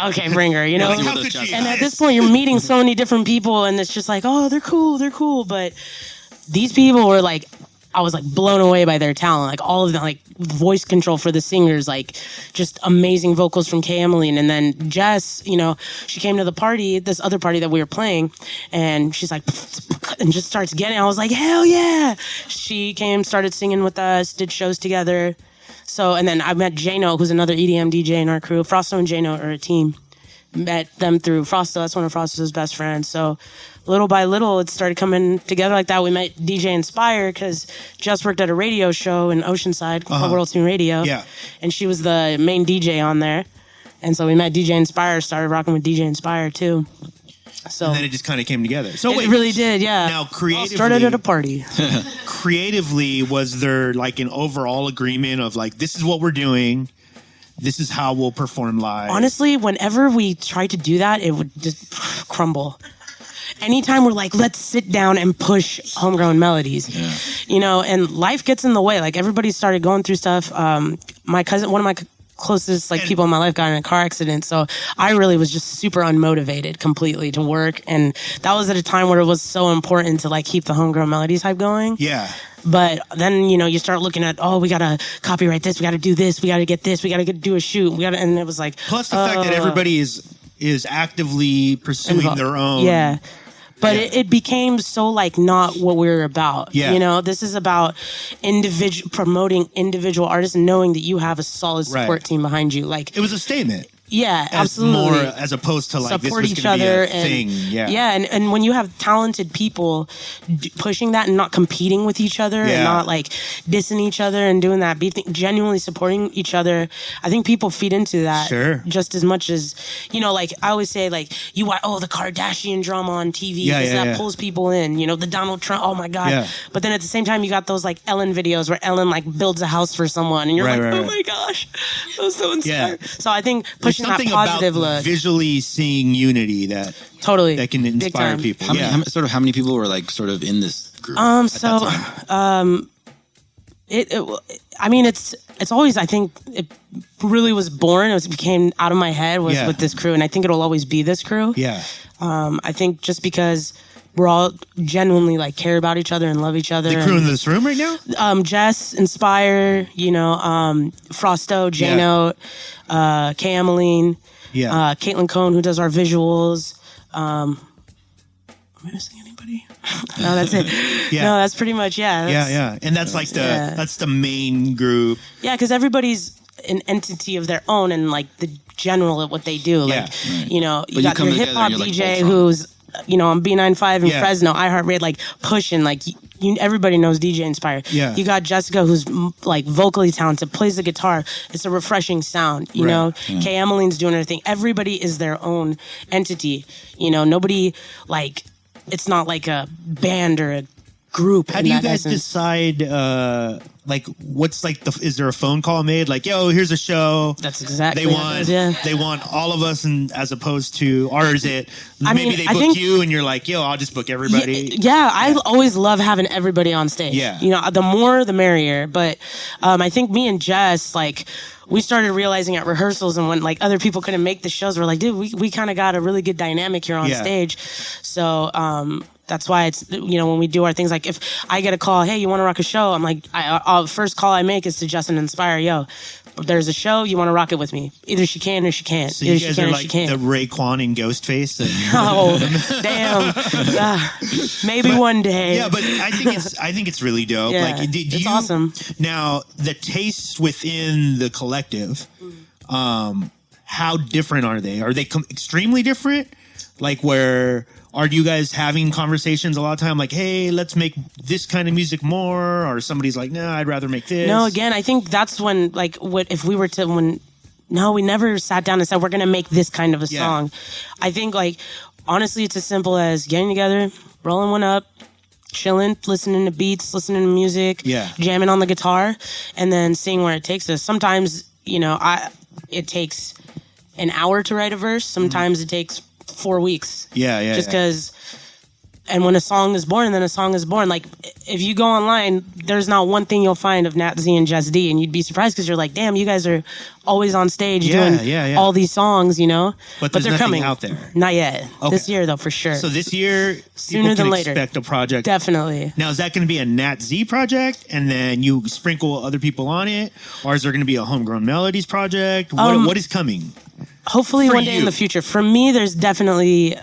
Okay, bring her, you know? Like, how could you? And at this point, you're meeting so many different people and it's just like, oh, they're cool. But these people were like, I was like blown away by their talent. Like all of them, like voice control for the singers, like just amazing vocals from K. Emmeline. And then Jess, you know, she came to the party, this other party that we were playing, and she's like, and just starts getting, I was like, hell yeah. She came, started singing with us, did shows together. So, and then I met Jano, who's another EDM DJ in our crew. Frosto and Jano are a team. Met them through Frosto. That's one of Frosto's best friends. So little by little, it started coming together like that. We met DJ Inspire because Jess worked at a radio show in Oceanside called World Team Radio. Yeah. And she was the main DJ on there. And so we met DJ Inspire, started rocking with DJ Inspire too. So And then it just kind of came together. So it really did, yeah. Now, creatively... All started at a party. Creatively, was there like an overall agreement of like, this is what we're doing, this is how we'll perform live? Honestly, whenever we tried to do that, it would just crumble. Anytime we're like, let's sit down and push homegrown melodies, you know, and life gets in the way. Like everybody started going through stuff. My cousin, one of my closest like people in my life got in a car accident. So I really was just super unmotivated completely to work. And that was at a time where it was so important to like keep the homegrown melodies hype going. Yeah. But then, you know, you start looking at, we got to copyright this. We got to do this. We got to get this. We got to do a shoot. And it was like, plus the fact that everybody is actively pursuing their own. Yeah. But it became so like not what we were about. Yeah. You know, this is about promoting individual artists and knowing that you have a solid support team behind you. Like it was a statement. Yeah, absolutely. More as opposed to like support this was each gonna be other a thing. And when you have talented people pushing that and not competing with each other and not like dissing each other and doing that, genuinely supporting each other, I think people feed into that just as much as, you know, like I always say, like you watch the Kardashian drama on TV that pulls people in, you know, the Donald Trump, oh my god. But then at the same time you got those like Ellen videos where Ellen like builds a house for someone and you're oh my gosh, that was so inspiring. So I think pushing pushing that something positive about look. visually seeing unity that Totally. that can Big inspire time. people. How many people were like sort of in this group? Um, at so, that time? I mean, it's always, I think it really was born. It became out of my head was Yeah. with this crew. And I think it'll always be this crew. Yeah. I think just because we're all genuinely like care about each other and love each other. The crew in this room right now? Jess, Inspire, Frosto, J-Note, K-Emeline, Caitlin Cohn, who does our visuals. Am I missing anybody? No, that's it. No, that's pretty much, Yeah. And that's like that's the main group. Yeah, because everybody's an entity of their own and like the general at what they do. Like, you got you your come together hip hop and you're, like, DJ Ultron. who's, on B95 in Fresno, iHeartRadio, like pushing, like everybody knows DJ Inspire. Yeah. You got Jessica who's like vocally talented, plays the guitar. It's a refreshing sound, you know. Kay Emmeline's doing her thing. Everybody is their own entity. Nobody like, it's not like a band or a group. How do you guys decide, what's like is there a phone call made? Like, yo, here's a show. That's exactly they what want. it is, yeah. They want all of us, and as opposed to, or is it maybe they I book think- you, and you're like, yo, I'll just book everybody. Yeah, I always love having everybody on stage. Yeah. The more the merrier. But I think me and Jess, like, we started realizing at rehearsals and when like other people couldn't make the shows, we're like, dude, we kind of got a really good dynamic here on stage. So that's why it's, when we do our things, like if I get a call, hey, you want to rock a show? I'm like, first call I make is to Justin Inspire, yo, there's a show, you want to rock it with me. Either she can or she can't. So Either you she guys can are or like she can't. the Raekwon and Ghostface. Oh, damn. Maybe one day. Yeah, but I think it's really dope. Yeah, like, it's awesome. Now, the tastes within the collective, how different are they? Are they extremely different? Like, where are you guys having conversations a lot of time? Like, hey, let's make this kind of music more, or somebody's like, no, I'd rather make this. No, again, I think that's when, like, no, we never sat down and said, we're going to make this kind of a song. I think, like, honestly, it's as simple as getting together, rolling one up, chilling, listening to beats, listening to music, jamming on the guitar, and then seeing where it takes us. Sometimes, it takes an hour to write a verse. Sometimes it takes 4 weeks. Just because... And when a song is born, then a song is born. Like, if you go online, there's not one thing you'll find of Nat-Z and Just D, and you'd be surprised because you're like, damn, you guys are always on stage doing all these songs, But they're nothing coming out there. Not yet. Okay. This year, though, for sure. So this year, Sooner people than can later. expect a project. Definitely. Now, is that going to be a Nat-Z project, and then you sprinkle other people on it, or is there going to be a Homegrown Melodies project? What is coming? Hopefully for one day in you? the future. For me, there's definitely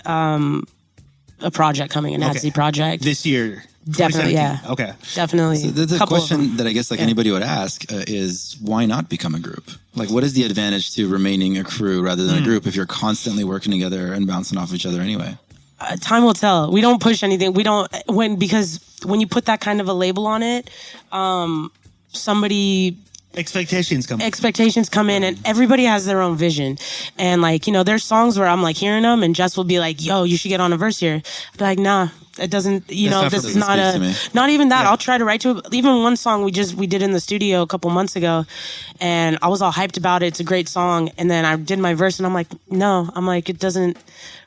a project coming, a Nat-Z project. This year? Definitely, 2017. yeah. Okay. Definitely. So the Couple of them. question that I guess like anybody would ask is why not become a group? Like, what is the advantage to remaining a crew rather than a group if you're constantly working together and bouncing off each other anyway? Time will tell. We don't push anything. Because when you put that kind of a label on it, expectations come in and everybody has their own vision. And like, there's songs where I'm like hearing them and Jess will be like, yo, you should get on a verse here. I'll be like, nah, it doesn't, this is not even that. I'll try to write to it. Even one song we did in the studio a couple months ago and I was all hyped about it. It's a great song. And then I did my verse and I'm like, no, it doesn't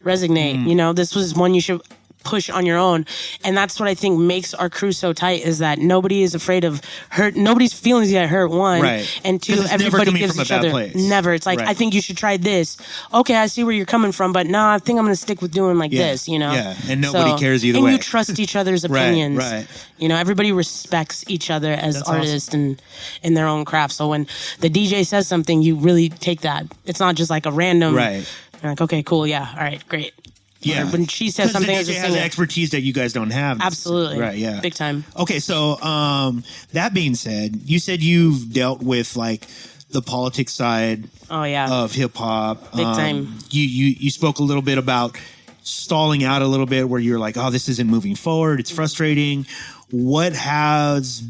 resonate. This was one you should push on your own. And that's what I think makes our crew so tight is that nobody is afraid of hurt. Nobody's feelings get hurt, one. Right. And two, everybody gives each other. Never. It's like, I think you should try this. Okay, I see where you're coming from, but nah, I think I'm going to stick with doing this, Yeah, and nobody cares either way. And you trust each other's opinions. Right. Everybody respects each other as artists and in their own craft. So when the DJ says something, you really take that. It's not just like a random. Right. You're like, okay, cool, yeah, all right, great. Yeah. Or when she says something as a DJ has singer. expertise that you guys don't have. Absolutely. Right, yeah. Big time. Okay, so that being said, you said you've dealt with like the politics side of hip hop. Big time. You spoke a little bit about stalling out a little bit where you're like, oh, this isn't moving forward. It's frustrating. What has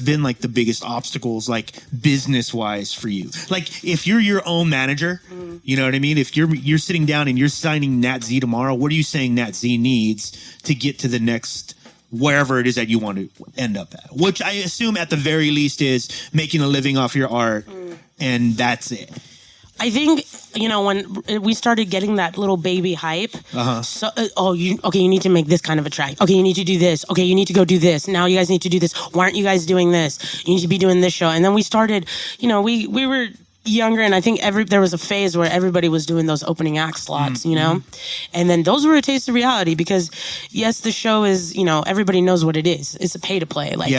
been like the biggest obstacles, like business wise for you? Like if you're your own manager, you know what I mean? If you're sitting down and you're signing Nat-Z tomorrow, what are you saying Nat-Z needs to get to the next wherever it is that you want to end up at? Which I assume at the very least is making a living off your art, and that's it. I think you know, when we started getting that little baby hype, Uh-huh. so, you need to make this kind of a track. Okay, you need to do this. Okay, you need to go do this. Now you guys need to do this. Why aren't you guys doing this? You need to be doing this show. And then we started, you know, we were younger, and I think there was a phase where everybody was doing those opening act slots, you know, and then those were a taste of reality because, yes, the show is, you know, everybody knows what it is. It's a pay to play, like,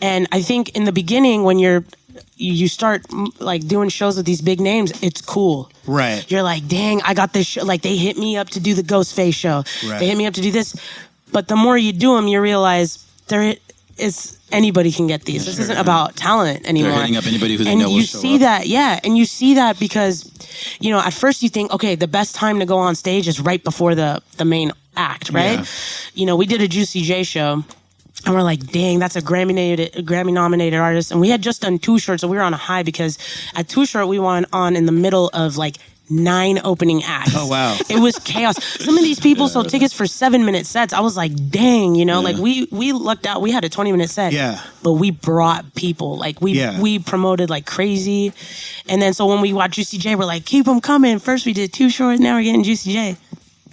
and I think in the beginning when you start like doing shows with these big names, it's cool. Right. You're like, dang, I got this show. Like they hit me up to do the Ghostface show. Right. They hit me up to do this. But the more you do them, you realize anybody can get these. This isn't about talent anymore. They're hitting up anybody who they and know will you show see up. that, and you see that because, you know, at first you think, okay, the best time to go on stage is right before the main act, right? Yeah. You know, we did a Juicy J show. And we're like, dang, that's a Grammy-nominated artist. And we had just done Too Short, so we were on a high because at Too Short, we went on in the middle of like 9 opening acts. Oh, wow. It was chaos. Some of these people sold tickets for 7-minute sets. I was like, dang, you know, like we lucked out. We had a 20-minute set. Yeah. But we brought people. Like we promoted like crazy. And then so when we watched Juicy J, we're like, keep them coming. First we did Too Short, now we're getting Juicy J.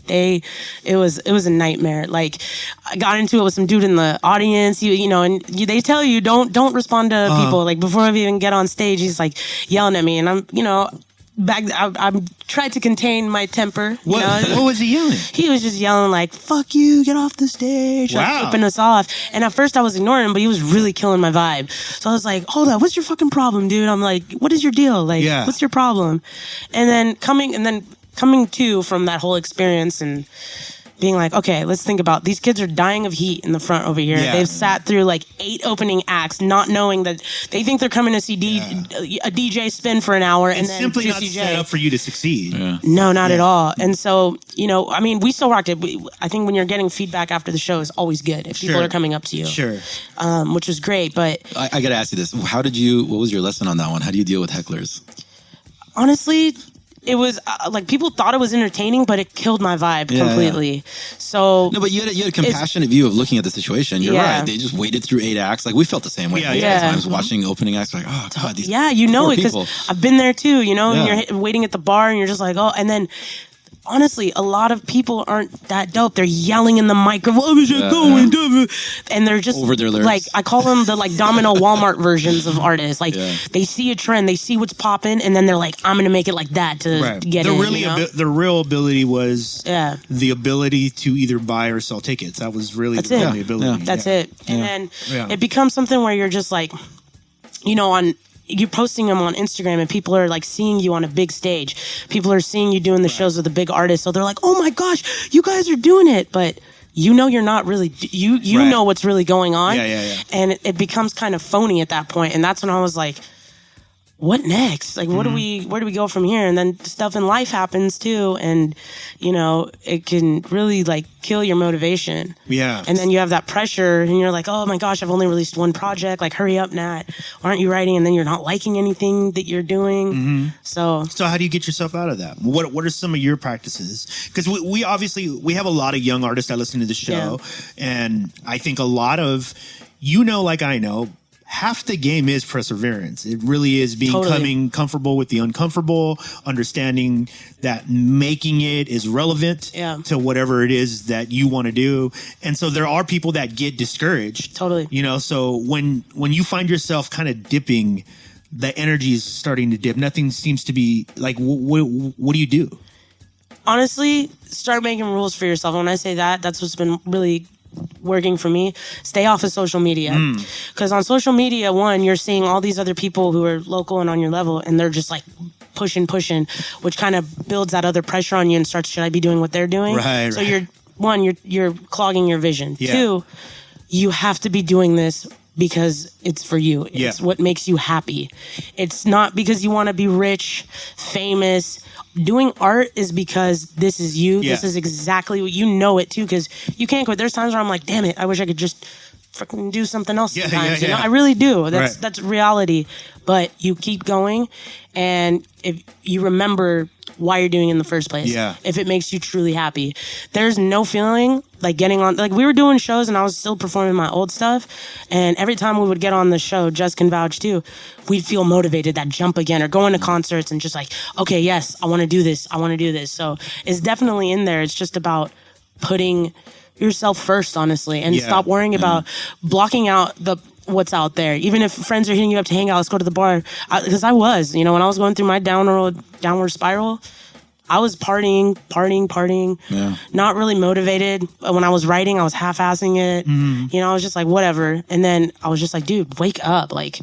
It was a nightmare. Like I got into it with some dude in the audience, you know, and they tell you don't respond to people. Like before we even get on stage, he's like yelling at me, and I'm, you know, I tried to contain my temper. You know? What was he yelling? He was just yelling like, fuck you, get off the stage. Wow. Like, flipping us off. And at first I was ignoring him, but he was really killing my vibe. So I was like, hold up, what's your fucking problem, dude? I'm like, what is your deal? Like, what's your problem? And then coming to from that whole experience and being like, okay, let's think about these kids are dying of heat in the front over here. Yeah. They've sat through like 8 opening acts, not knowing that they think they're coming to see a DJ spin for an hour and then simply not Juicy set J. up for you to succeed. Yeah. No, not at all. And so, you know, I mean, we still rocked it. I think when you're getting feedback after the show is always good if people are coming up to you. Sure. Which was great. But I got to ask you this. What was your lesson on that one? How do you deal with hecklers? honestly, it was like people thought it was entertaining, but it killed my vibe completely. So no, but you had a compassionate view of looking at the situation. You're right. They just waited through 8 acts. Like we felt the same way. Times watching opening acts, like, oh god, these you know it because I've been there too. You know, and you're waiting at the bar and you're just like, oh, and then. Honestly, a lot of people aren't that dope. They're yelling in the microphone, and they're just over their lyrics. Like I call them the like Domino Walmart versions of artists. Like they see a trend, they see what's popping, and then they're like, "I'm gonna make it like that to get the in." Really, the real ability was the ability to either buy or sell tickets. That was really the only ability. That's it. And then it becomes something where you're just like, you know, you're posting them on Instagram and people are like seeing you on a big stage. People are seeing you doing the shows with a big artist. So they're like, oh my gosh, you guys are doing it. But you know, you're not really, you know what's really going on. And it becomes kind of phony at that point. And that's when I was like, what next? Like, where do we go from here? And then stuff in life happens too. And, you know, it can really like kill your motivation. Yeah. And then you have that pressure and you're like, oh my gosh, I've only released one project. Like, hurry up, Nat. Why aren't you writing? And then you're not liking anything that you're doing. Mm-hmm. So how do you get yourself out of that? What are some of your practices? Because we obviously have a lot of young artists that listen to the show. And I think a lot of, like I know, half the game is perseverance. It really is becoming comfortable with the uncomfortable, understanding that making it is relevant to whatever it is that you want to do. And so there are people that get discouraged. Totally. You know, so when you find yourself kind of dipping, the energy is starting to dip. Nothing seems to be like, what do you do? Honestly, start making rules for yourself. When I say that, that's what's been really working for me. Stay off of social media, because on social media, one, you're seeing all these other people who are local and on your level, and they're just like pushing, which kind of builds that other pressure on you and starts, should I be doing what they're doing? Right. So you're clogging your vision. Yeah. 2, you have to be doing this because it's for you. It's what makes you happy. It's not because you want to be rich, famous. Doing art is because this is you. Yeah. This is exactly what you know it too, because you can't quit. There's times where I'm like, damn it, I wish I could just freaking do something else sometimes. You know, I really do. That's reality. But you keep going, and if you remember why you're doing it in the first place, if it makes you truly happy, there's no feeling like getting on, like we were doing shows and I was still performing my old stuff. And every time we would get on the show, Jess can vouch too, we'd feel motivated, that jump again, or going to concerts and just like, okay, yes, I want to do this. I want to do this. So it's definitely in there. It's just about putting yourself first, honestly, and stop worrying about blocking out what's out there. Even if friends are hitting you up to hang out, let's go to the bar. Because I was, when I was going through my downward spiral, I was partying, not really motivated. When I was writing, I was half-assing it. I was just like, whatever. And then I was just like, dude, wake up. Like,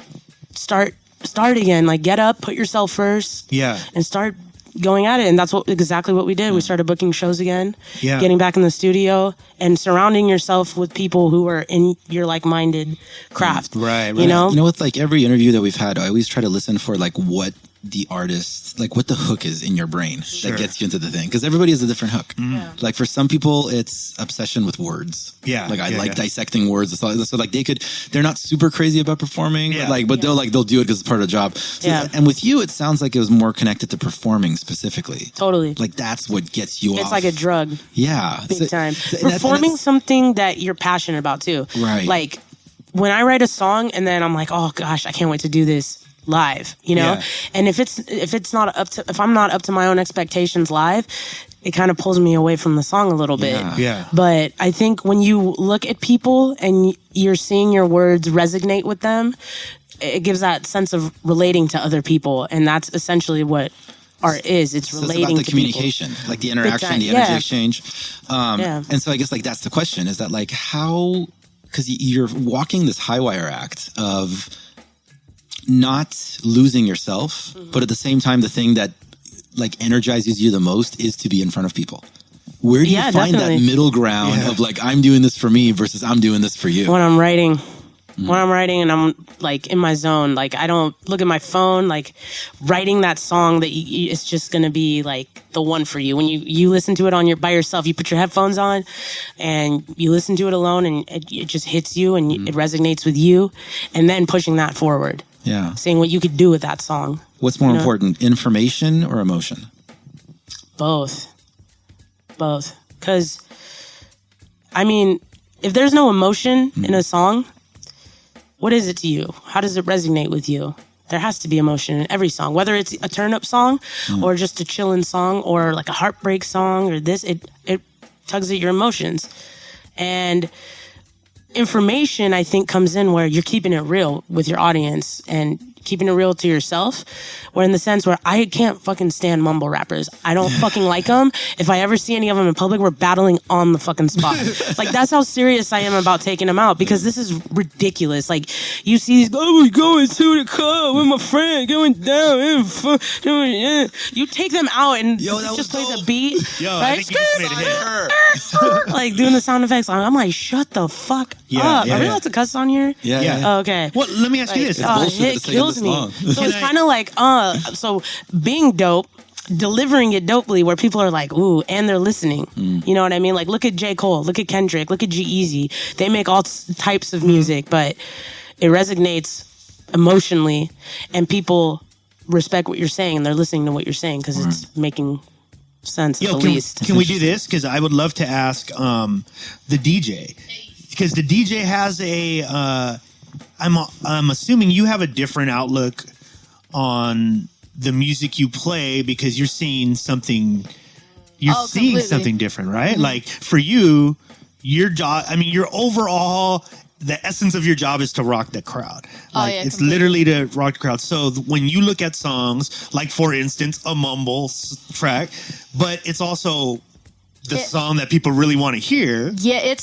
start again. Like, get up, put yourself first. Yeah. And start going at it. And that's exactly what we did. We started booking shows again, getting back in the studio, and surrounding yourself with people who are in your like-minded craft. Right. You know, with like every interview that we've had, I always try to listen for like what the artist, like what the hook is in your brain that gets you into the thing, because everybody has a different hook. Like for some people it's obsession with words. Like I like dissecting words. So like they're not super crazy about performing, but they'll do it because it's part of the job. So, and with you it sounds like it was more connected to performing specifically. Totally. Like that's what gets you it's like a drug. Big time. Performing something that you're passionate about too. Right. Like when I write a song and then I'm like, oh gosh, I can't wait to do this live, and if I'm not up to my own expectations live, it kind of pulls me away from the song a little bit. But I think when you look at people and you're seeing your words resonate with them, it gives that sense of relating to other people, and that's essentially what art is. It's relating about the to communication, people. Like the interaction, the energy exchange. And so I guess like that's the question, is that like how, because you're walking this high wire act of not losing yourself, but at the same time, the thing that like energizes you the most is to be in front of people. Where do you find that middle ground of like, I'm doing this for me versus I'm doing this for you? When I'm writing. When I'm writing and I'm like in my zone, like I don't look at my phone, like writing that song that it's just going to be like the one for you. When you listen to it by yourself, you put your headphones on and you listen to it alone, and it just hits you and it resonates with you, and then pushing that forward. Seeing what you could do with that song. What's more important, information or emotion? Both. Because, I mean, if there's no emotion in a song, what is it to you? How does it resonate with you? There has to be emotion in every song, whether it's a turn-up song or just a chillin' song or like a heartbreak song or this. It tugs at your emotions. And information, I think, comes in where you're keeping it real with your audience and keeping it real to yourself, or in the sense where I can't fucking stand mumble rappers. I don't fucking like them. If I ever see any of them in public, we're battling on the fucking spot. Like, that's how serious I am about taking them out, because this is ridiculous. Like, you see these, I was going to the club with my friend, going down, and you take them out and just plays a beat. I think you just made a hit. Like, doing the sound effects. I'm like, shut the fuck up. Are we allowed to cuss on here? Oh, okay. Well, let me ask you this. It kills me. So it's kind of like, so being dope, delivering it dopely where people are like, ooh, and they're listening. You know what I mean? Like, look at J. Cole, look at Kendrick, look at G-Eazy. They make all types of music, but it resonates emotionally, and people respect what you're saying, and they're listening to what you're saying because it's making sense at the least. Can we do this? Because I would love to ask the DJ. Because the DJ has I'm assuming you have a different outlook on the music you play, because you're seeing something, seeing something different, right? Like for you, your job, I mean, your overall, the essence of your job is to rock the crowd. Like, it's literally to rock the crowd. So when you look at songs, like for instance, a mumble track, but it's also the song that people really want to hear. Yeah,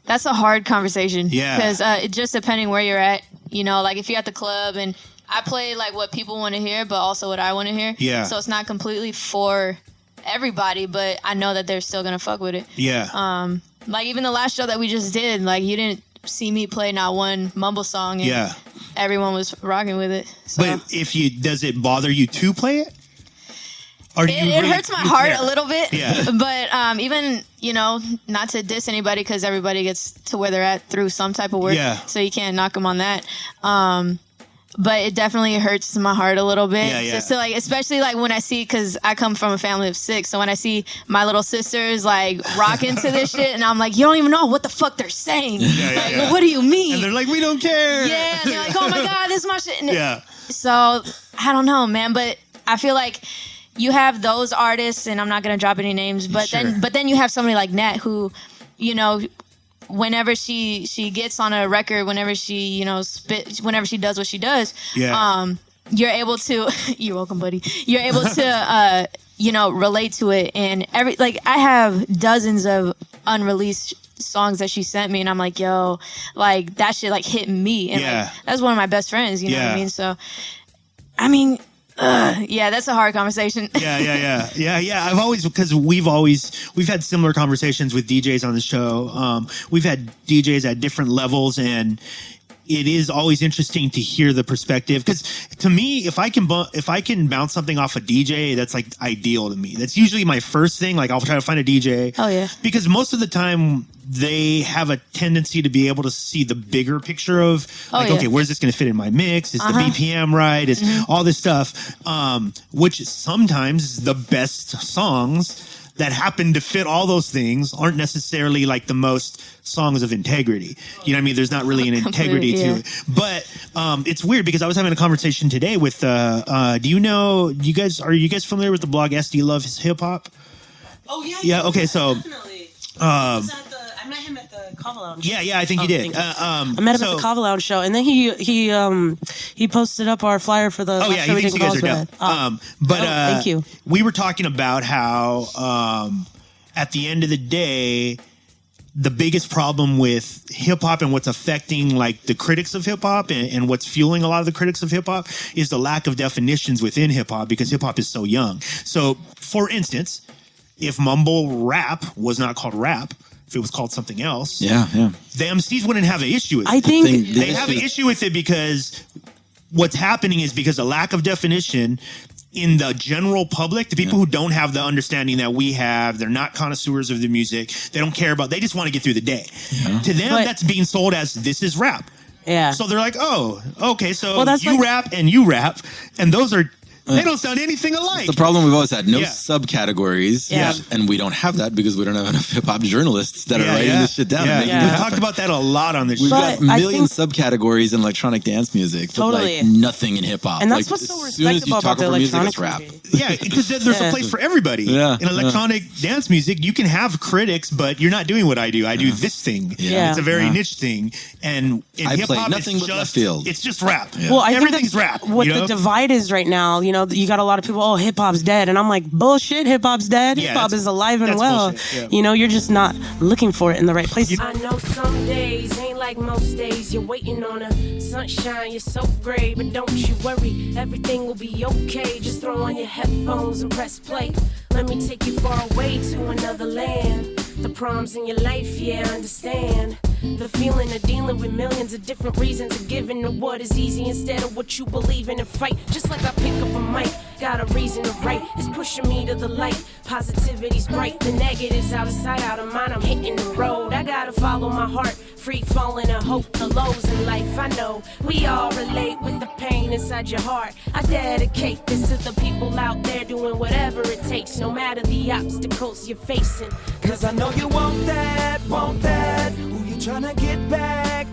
that's a hard conversation. Yeah. Because it just depending where you're at, like if you're at the club, and I play like what people want to hear, but also what I want to hear. Yeah. So it's not completely for everybody, but I know that they're still going to fuck with it. Yeah. Like even the last show that we just did, like you didn't see me play not one mumble song, and everyone was rocking with it. So. But does it bother you to play it? It hurts my heart a little bit, but even, not to diss anybody, because everybody gets to where they're at through some type of work, so you can't knock them on that. but it definitely hurts my heart a little bit. Yeah. Just to like, especially like when I see, because I come from a family of 6, so when I see my little sisters like rocking to this shit, and I'm like, you don't even know what the fuck they're saying. Like, what do you mean? And they're like, we don't care. Yeah, and they're like, oh my god, this is my shit. Yeah. So I don't know, man, but I feel like you have those artists, and I'm not gonna drop any names, but then you have somebody like Nat who, you know, whenever she gets on a record, whenever she, you know, whenever she does what she does, you're able to you're welcome, buddy. You're able to you know, relate to it, and I have dozens of unreleased songs that she sent me, and I'm like, yo, like that shit like hit me, and like, that's one of my best friends, you know what I mean? So I mean, yeah, that's a hard conversation. Yeah. I've always, because we've had similar conversations with DJs on the show. We've had DJs at different levels, and it is always interesting to hear the perspective. Because to me, if I can bounce something off a DJ, that's like ideal to me. That's usually my first thing. Like I'll try to find a DJ. Oh yeah. Because most of the time they have a tendency to be able to see the bigger picture of okay, where's this going to fit in my mix? Is the BPM right? Is all this stuff, which sometimes is the best songs that happen to fit all those things aren't necessarily like the most songs of integrity. You know what I mean? There's not really an integrity to it. But it's weird because I was having a conversation today with, are you guys familiar with the blog SD Loves Hip Hop? Oh, yeah. Yeah, okay, so... Definitely. I met him at the Kava Lounge. Yeah, I think you did. I met him at the Kava Lounge show, and then he posted up our flyer for the. Oh yeah, he thinks you guys are dope. Thank you. We were talking about how at the end of the day, the biggest problem with hip hop and what's affecting like the critics of hip hop and what's fueling a lot of the critics of hip hop is the lack of definitions within hip hop, because hip hop is so young. So, for instance, if mumble rap was not called rap, if it was called something else, the MCs wouldn't have an issue with it. I think they have an issue with it because what's happening is because of lack of definition in the general public, the people who don't have the understanding that we have, they're not connoisseurs of the music, they don't care about, they just want to get through the day. To them, that's being sold as this is rap. Yeah. So they're like, oh, okay, so you rap and you rap, and those are... They don't sound anything alike. That's the problem we've always had. No subcategories. And we don't have that because we don't have enough hip-hop journalists that are writing this shit down. We've talked about that a lot on this show. We've got million subcategories in electronic dance music, but like nothing in hip-hop. And that's what's so respectable about the electronic music. Yeah, because there's a place for everybody. In electronic dance music, you can have critics, but you're not doing what I do. I do this thing. It's a very niche thing. And in hip-hop, nothing but left field. It's just rap. Well, I everything's think rap. What the divide is right now, you know, you got a lot of people, oh, hip hop's dead. And I'm like, bullshit, hip hop's dead. Hip hop is alive and well. You know, you're just not looking for it in the right place. I know some days ain't like most days. You're waiting on a sunshine, you're so gray. But don't you worry, everything will be okay. Just throw on your headphones and press play. Let me take you far away to another land. The problems in your life, I understand. The feeling of dealing with millions of different reasons of giving to what is easy instead of what you believe in and fight. Just like I pick up a mic, got a reason to write. It's pushing me to the light. Positivity's bright. The negatives out of sight, out of mind. I'm hitting the road. I gotta follow my heart. Free falling and hope. The lows in life, I know. We all relate with the pain inside your heart. I dedicate this to the people out there doing whatever it takes, no matter the obstacles you're facing. Cause I know you want that. Who you tryna get back?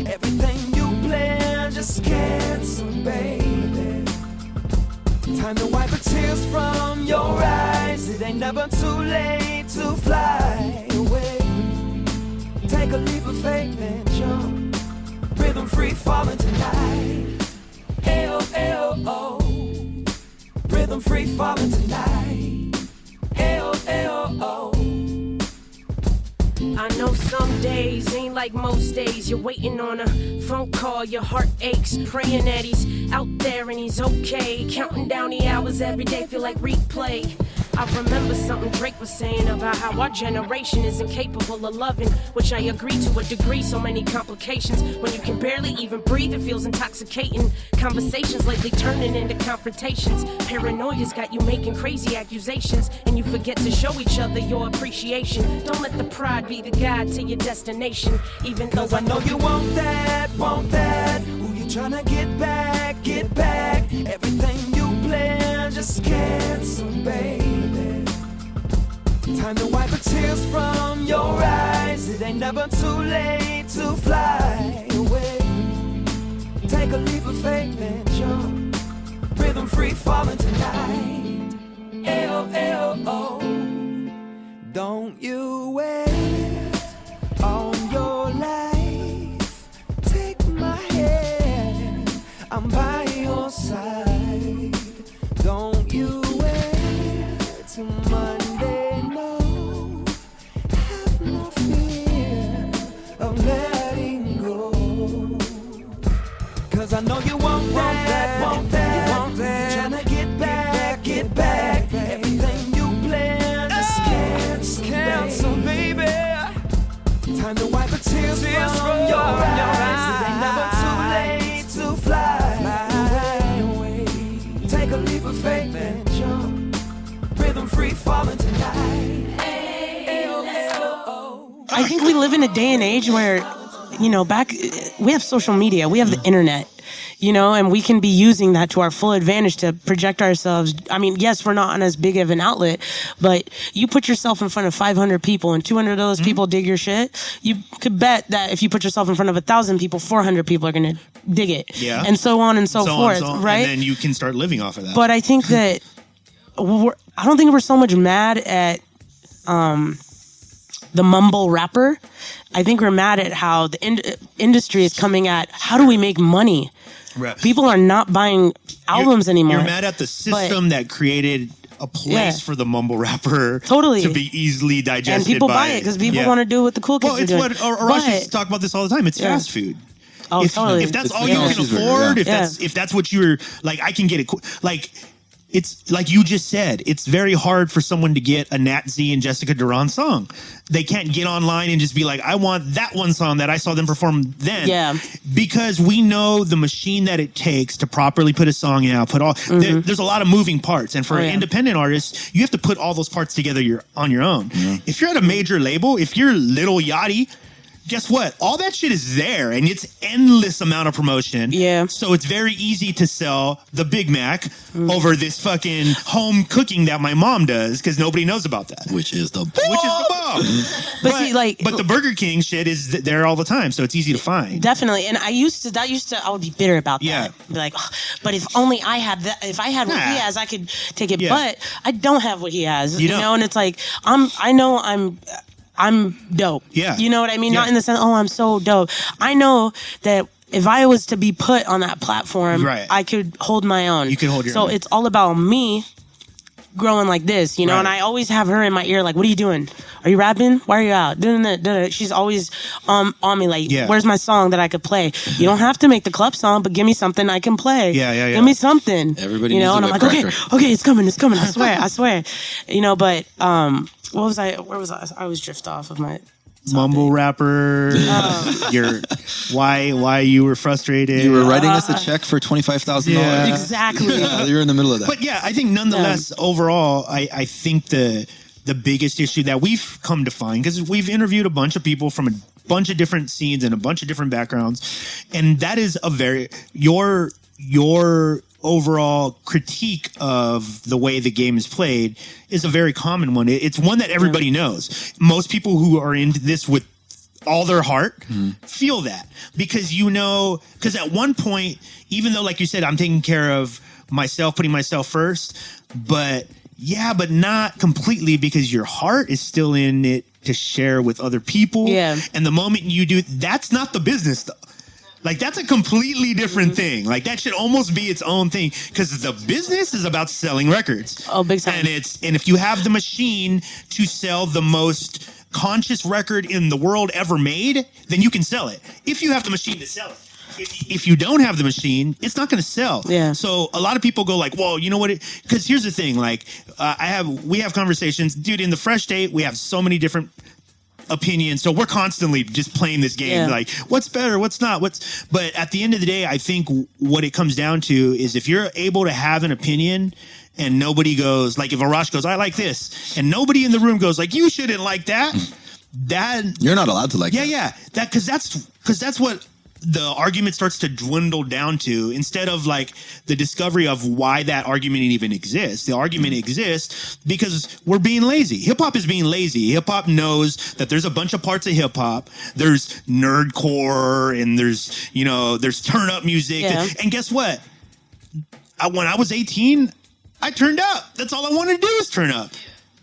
Everything you plan, just cancel, baby. Time to wipe the tears from your eyes. It ain't never too late to fly away. Take a leap of faith and jump. Rhythm free falling tonight. Ayo, ayo, oh. Rhythm free falling tonight. Ayo, ayo, oh. I know some days ain't like most days. You're waiting on a phone call, your heart aches, praying that he's out there and he's okay. Counting down the hours every day, feel like replay. I remember something Drake was saying about how our generation isn't capable of loving, which I agree to a degree. So many complications when you can barely even breathe. It feels intoxicating. Conversations lately turning into confrontations. Paranoia's got you making crazy accusations, and you forget to show each other your appreciation. Don't let the pride be the guide to your destination. Even though I know you want that. Who you trying to get back, everything you planned just cancel, baby. Time to wipe the tears from your eyes. It ain't never too late to fly away. Take a leap of faith and jump. Rhythm free falling tonight. Ayo, ayo, oh. Don't you wait on your life. Take my hand, I'm by your side. Don't you wait till Monday, no. Have no fear of letting go. 'Cause I know you want that, want that, you want that. Tryna get back, everything you planned just cancel, baby. Time to wipe the tears from your eyes. It ain't never too late to fly away. Take a leap of faith and jump. Rhythm free falling tonight. I think we live in a day and age where, you know, we have social media, we have the internet, you know, and we can be using that to our full advantage to project ourselves. I mean, yes, we're not on as big of an outlet, but you put yourself in front of 500 people and 200 of those people dig your shit. You could bet that if you put yourself in front of 1,000 people, 400 people are going to dig it. Yeah. And so on and so forth, right? And then you can start living off of that. But I think that I don't think we're so much mad at the mumble rapper. I think we're mad at how the industry is coming at how do we make money. Right. People are not buying albums anymore. You're mad at the system that created a place for the mumble rapper totally to be easily digested. And people buy it because people want to do what the cool kids are doing. Well, it's what Arash talk about this all the time. It's fast food. Oh, totally. If that's all you can afford, if that's what you're like, I can get it. Like, it's like you just said, it's very hard for someone to get a Nat-Z and Jessica Duran song. They can't get online and just be like, I want that one song that I saw them perform then. Yeah. Because we know the machine that it takes to properly put a song out, there's a lot of moving parts. And for independent artists, you have to put all those parts together on your own. Mm-hmm. If you're at a major label, if you're Lil Yachty, guess what? All that shit is there, and it's endless amount of promotion. Yeah. So it's very easy to sell the Big Mac over this fucking home cooking that my mom does because nobody knows about that. Which is the bomb. But the Burger King shit is there all the time, so it's easy to find. Definitely. And I would be bitter about that. Yeah. Be like, oh, but if only I had that, if I had what he has, I could take it. Yeah. But I don't have what he has. You know, and it's like, I'm dope. Yeah. You know what I mean? Yeah. Not in the sense, oh, I'm so dope. I know that if I was to be put on that platform, I could hold my own. You can hold your own. So it's all about me growing like this, you know? And I always have her in my ear, like, what are you doing? Are you rapping? Why are you out? She's always on me, like, where's my song that I could play? You don't have to make the club song, but give me something I can play. Yeah. Give me something. Everybody needs and I'm like, okay, it's coming. I swear. You know, but where was I? I always drift off of my mumble rapper. Why you were frustrated? You were writing us a check for $25,000. Exactly. You're in the middle of that. But yeah, I think nonetheless, overall, I think the biggest issue that we've come to find, because we've interviewed a bunch of people from a bunch of different scenes and a bunch of different backgrounds, and that is your overall critique of the way the game is played is a very common one. It's one that everybody knows. Most people who are into this with all their heart feel that because at one point, even though, like you said, I'm taking care of myself, putting myself first, but not completely, because your heart is still in it to share with other people. Yeah. And the moment you do, that's not the business though. Like, that's a completely different thing. Like, that should almost be its own thing, because the business is about selling records. Oh, big time. And if you have the machine to sell the most conscious record in the world ever made, then you can sell it. If you have the machine to sell it. If you don't have the machine, it's not going to sell. Yeah. So a lot of people go like, well, you know what? Because here's the thing. Like, we have conversations. Dude, in the Fresh State, we have so many different opinions, so we're constantly just playing this game, like what's better, what's not, but at the end of the day, I think what it comes down to is if you're able to have an opinion and nobody goes, like if Arash goes, I like this, and nobody in the room goes like, you shouldn't like that, that you're not allowed to like that. That because that's what the argument starts to dwindle down to, instead of like the discovery of why that argument even exists, the argument exists because we're being lazy. Hip hop is being lazy. Hip hop knows that there's a bunch of parts of hip hop. There's nerdcore and there's turn up music. Yeah. And guess what? When I was 18, I turned up. That's all I wanted to do is turn up.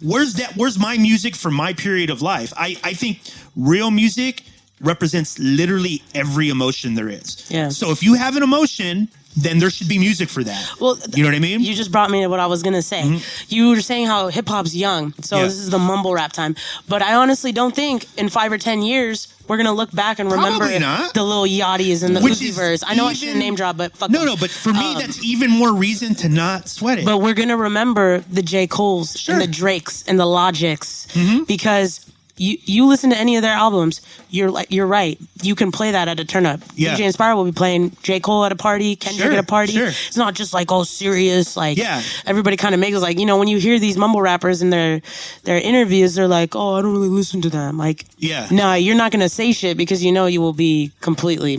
Where's my music for my period of life? I think real music represents literally every emotion there is. Yeah. So if you have an emotion, then there should be music for that. Well, you know what I mean? You just brought me to what I was going to say. You were saying how hip hop's young. So this is the mumble rap time. But I honestly don't think in 5 or 10 years, we're going to look back and remember the Lil Yachty's and the Uzi verse. I know I shouldn't name drop, but fuck No, but for me, that's even more reason to not sweat it. But we're going to remember the J. Cole's and the Drakes and the Logics because you listen to any of their albums, you're right. You can play that at a turn up. Yeah. DJ Inspire will be playing J. Cole at a party, Kendrick at a party. Sure. It's not just like all serious. Like everybody kind of makes it like, when you hear these mumble rappers in their interviews, they're like, oh, I don't really listen to them. Like, no, you're not gonna say shit because you will be completely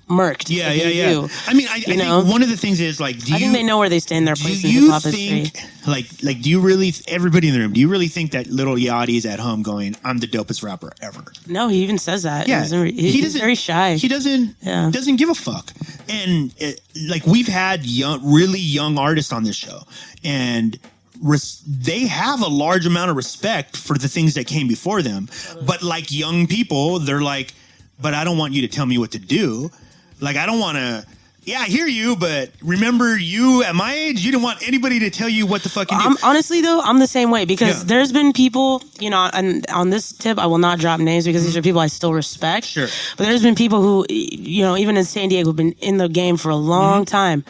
murked. Yeah. I mean, I think one of the things is like, I think they know where they stand their place in hip hip hop history. Like, do you really, everybody in the room, do you really think that Lil Yachty's at home going, I'm the dopest rapper ever? No, he even says that. Yeah. He's very shy. He doesn't give a fuck. And we've had really young artists on this show, and they have a large amount of respect for the things that came before them. But like young people, they're like, but I don't want you to tell me what to do. Like, I don't want to. Yeah, I hear you, but remember, you at my age, you didn't want anybody to tell you what the fuck you do. Honestly, though, I'm the same way because there's been people, and on this tip, I will not drop names because these are people I still respect. Sure. But there's been people who, even in San Diego, who've been in the game for a long time,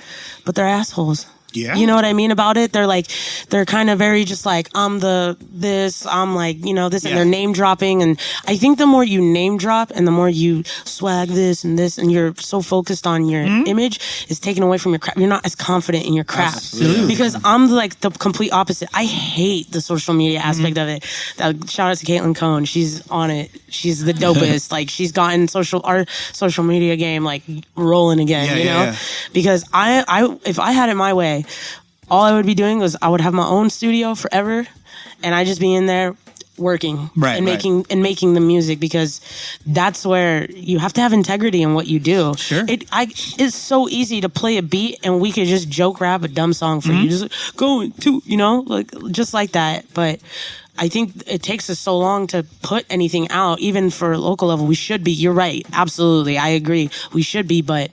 but they're assholes. Yeah. You know what I mean about it? They're kind of very just like, I'm this, I'm like, this, and they're name dropping. And I think the more you name drop and the more you swag this, and you're so focused on your image, is taken away from your craft. You're not as confident in your craft. Absolutely. Because I'm the complete opposite. I hate the social media aspect of it. Shout out to Caitlin Cohn. She's on it. She's the dopest. Like, she's gotten our social media game like rolling again, you know? Because if I had it my way, all I would be doing was I would have my own studio forever, and I'd just be in there working and making the music, because that's where you have to have integrity in what you do. Sure. It's so easy to play a beat and we could just joke rap a dumb song for you, just going to just like that. But I think it takes us so long to put anything out, even for local level. We should be. You're right. Absolutely, I agree. We should be, but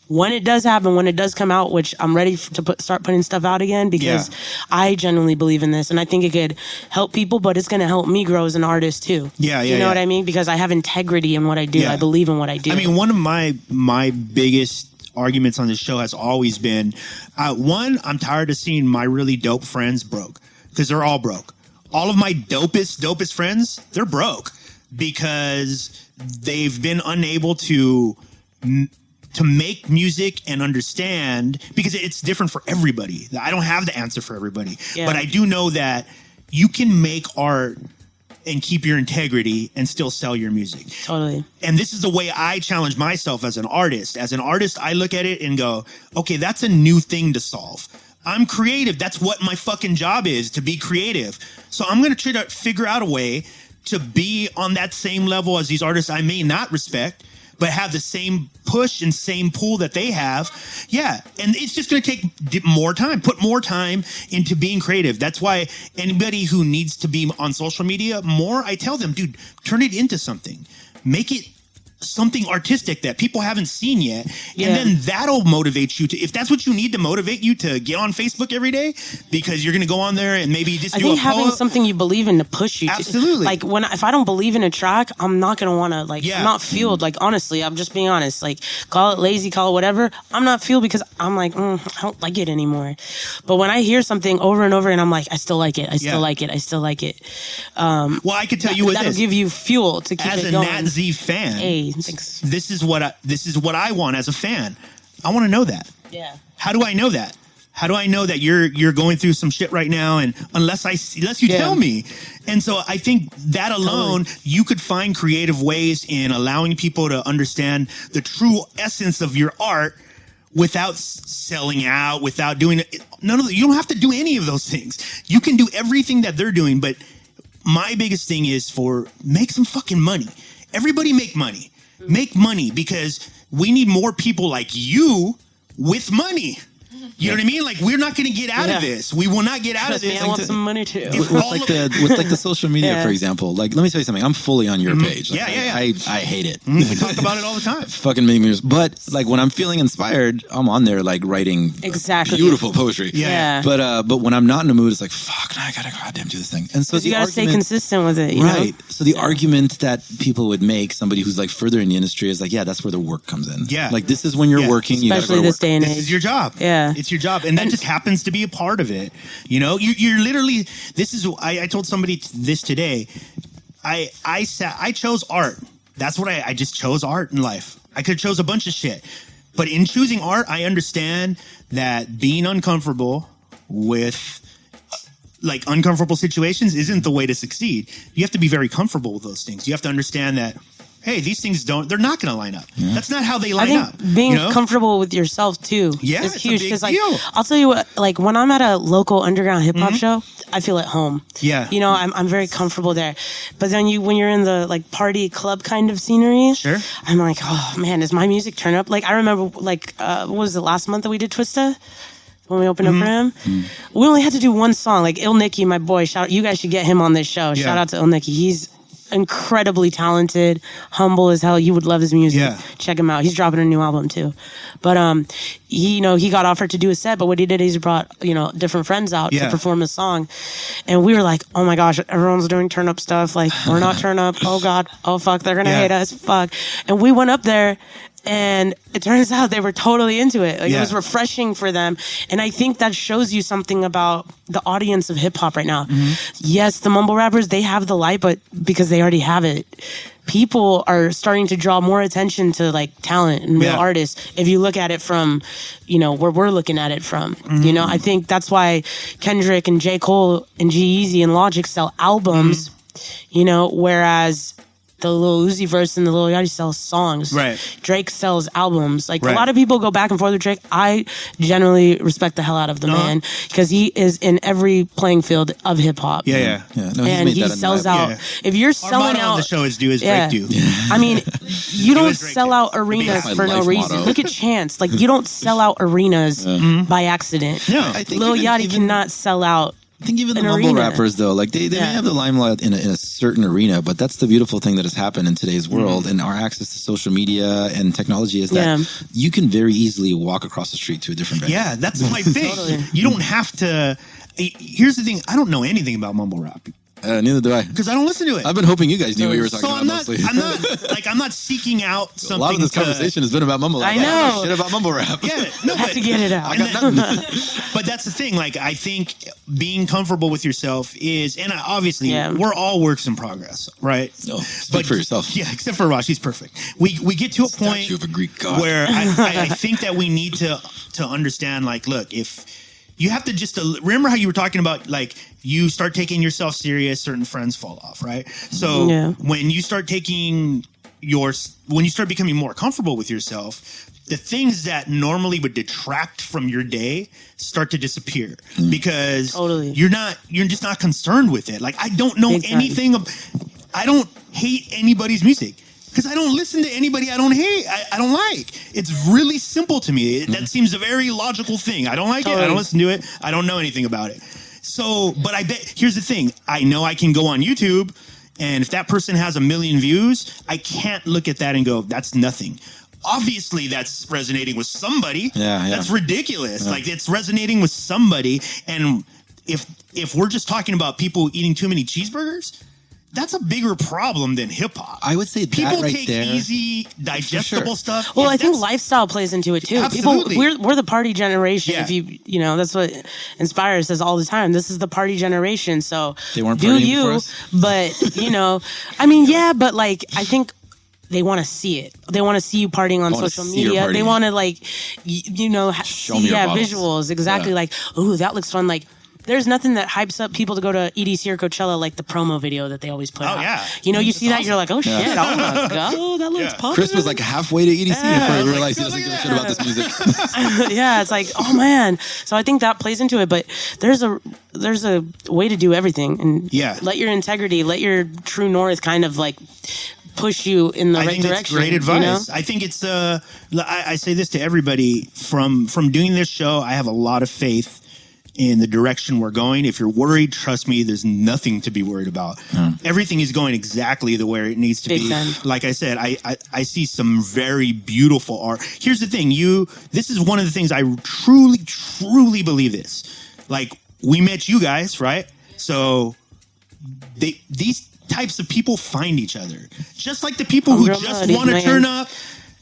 when it does happen, when it does come out, which I'm ready to start putting stuff out again, because I genuinely believe in this, and I think it could help people, but it's going to help me grow as an artist too. You know what I mean? Because I have integrity in what I do. Yeah. I believe in what I do. I mean, one of my biggest arguments on this show has always been, one, I'm tired of seeing my really dope friends broke, because they're all broke. All of my dopest friends, they're broke because they've been unable to make music and understand, because it's different for everybody. I don't have the answer for everybody, but I do know that you can make art and keep your integrity and still sell your music. Totally. And this is the way I challenge myself as an artist. As an artist, I look at it and go, okay, that's a new thing to solve. I'm creative. That's what my fucking job is, to be creative. So I'm going to try to figure out a way to be on that same level as these artists I may not respect, but have the same push and same pull that they have. Yeah. And it's just going to take more time, put more time into being creative. That's why anybody who needs to be on social media more, I tell them, dude, turn it into something. Make it something artistic that people haven't seen yet. And then that'll motivate you to, if that's what you need to motivate you to get on Facebook every day, because you're going to go on there and maybe just do a having something you believe in to push you. Absolutely. Like if I don't believe in a track, I'm not going to want to I'm not fueled. Like, honestly, I'm just being honest. Like, call it lazy, call it whatever. I'm not fueled because I'm like, I don't like it anymore. But when I hear something over and over and I'm like, I still like it. I still like it. I still like it. Well, I can tell you what that'll give you fuel to keep it going. As a Nat-Z fan, hey, this is what I want as a fan. I want to know that. Yeah. How do I know that? How do I know that you're going through some shit right now? And unless you tell me. And so I think that alone, you could find creative ways in allowing people to understand the true essence of your art without selling out, without doing none of you don't have to do any of those things. You can do everything that they're doing. But my biggest thing is make some fucking money. Everybody make money. Make money, because we need more people like you with money. You know what I mean? Like, we're not going to get out of this. We will not get out of this. I want some money too. With the social media, for example. Like, let me tell you something. I'm fully on your page. Like, I hate it. We talk about it all the time. Fucking make me. But like, when I'm feeling inspired, I'm on there like writing beautiful poetry. Yeah. But when I'm not in the mood, it's like, fuck, I gotta goddamn do this thing. And so you gotta stay consistent with it. You know? So the argument that people would make, somebody who's like further in the industry, is like, yeah, that's where the work comes in. Yeah. Like, this is when you're working. Especially you this day and age. This is your job. Yeah. It's your job. And that just happens to be a part of it. You know, you're literally, I told somebody this today. I chose art. That's what I just chose art in life. I could have chose a bunch of shit. But in choosing art, I understand that being uncomfortable with like uncomfortable situations isn't the way to succeed. You have to be very comfortable with those things. You have to understand that, hey, these things they're not going to line up. Yeah. That's not how they line up. Being comfortable with yourself too is huge. Because like, I'll tell you what, like when I'm at a local underground hip hop show, I feel at home. Yeah. You know, I'm very comfortable there. But then when you're in the like party club kind of scenery, I'm like, oh man, does my music turn up? Like I remember like, what was it, last month that we did Twista? When we opened up for him, we only had to do one song. Like Il Nicky, my boy, you guys should get him on this show. Shout out to Il Nicky. He's incredibly talented, humble as hell. You would love his music. Yeah. Check him out. He's dropping a new album too. But he got offered to do a set, but what he did is he brought, different friends out to perform a song. And we were like, oh my gosh, everyone's doing turn up stuff. Like, we're not turn up. Oh God. Oh fuck. They're gonna hate us. Fuck. And we went up there, and it turns out they were totally into it. Like, it was refreshing for them. And I think that shows you something about the audience of hip hop right now. Yes, the mumble rappers, they have the light, but because they already have it, people are starting to draw more attention to like talent and real artists. If you look at it from, where we're looking at it from, I think that's why Kendrick and J. Cole and G-Eazy and Logic sell albums, whereas the Lil Uzi verse and the Lil Yachty sells songs. Right. Drake sells albums. Like, a lot of people go back and forth with Drake. I generally respect the hell out of the man, because he is in every playing field of hip hop. Yeah. No, and he sells out. If you're selling out, on the show is do as Drake do. I mean, you don't sell out arenas for no reason. Look at Chance. Like, you don't sell out arenas by accident. No, I think Lil Yachty cannot sell out. I think even the mumble rappers, though, like they may have the limelight in a certain arena, but that's the beautiful thing that has happened in today's world, and our access to social media and technology is that you can very easily walk across the street to a different venue. Yeah, that's my thing. Totally. You don't have to. Here's the thing: I don't know anything about mumble rap. Neither do I. Because I don't listen to it. I've been hoping you guys knew what you were talking about mostly. I'm not seeking out something. A lot of this conversation has been about mumble rap. I know. Shit about mumble rap. Yeah, no, I have to get it out. I got nothing. But that's the thing. Like, I think being comfortable with yourself is, and obviously we're all works in progress, right? No, speak for yourself. Yeah, except for Arash, he's perfect. We get to a point of a Greek god where I think that we need to understand. Like, look, if you have to just remember how you were talking about, like, you start taking yourself serious, certain friends fall off, right? So when you start becoming more comfortable with yourself, the things that normally would detract from your day start to disappear because you're just not concerned with it. Like, I don't know anything. I don't hate anybody's music, because I don't listen to anybody I don't hate. I don't like. It's really simple to me. That seems a very logical thing. I don't like it. I don't listen to it. I don't know anything about it. So, but I bet, here's the thing. I know I can go on YouTube, and if that person has 1 million views, I can't look at that and go, that's nothing. Obviously, that's resonating with somebody. Yeah. That's ridiculous. Yeah. Like, it's resonating with somebody. And if we're just talking about people eating too many cheeseburgers, that's a bigger problem than hip hop. I would say that people right take there, easy, digestible stuff. Well, I think lifestyle plays into it too. Absolutely. People, we're the party generation. Yeah. If that's what Inspire says all the time. This is the party generation. So they weren't do you? But I mean, yeah. But like, I think they want to see it. They want to see you partying on social media. They want to like, Show me your bottles. visuals. Exactly. Like, ooh, that looks fun. Like, there's nothing that hypes up people to go to EDC or Coachella like the promo video that they always put out. Oh, yeah. You see that, you're like, oh, shit, I want to go. That looks popular. Chris was like halfway to EDC before he realized he doesn't give a shit about this music. Yeah, it's like, oh, man. So I think that plays into it. But there's a way to do everything. And let your integrity, let your true north kind of like push you in the right direction. That's great advice. I think it's I say this to everybody from doing this show. I have a lot of faith in the direction we're going. If you're worried, trust me, there's nothing to be worried about. Everything is going exactly the way it needs to be. Like I said, I see some very beautiful art. Here's the thing, this is one of the things I truly believe this. Like, we met you guys, right? So these types of people find each other. Just like the people who just want to turn up,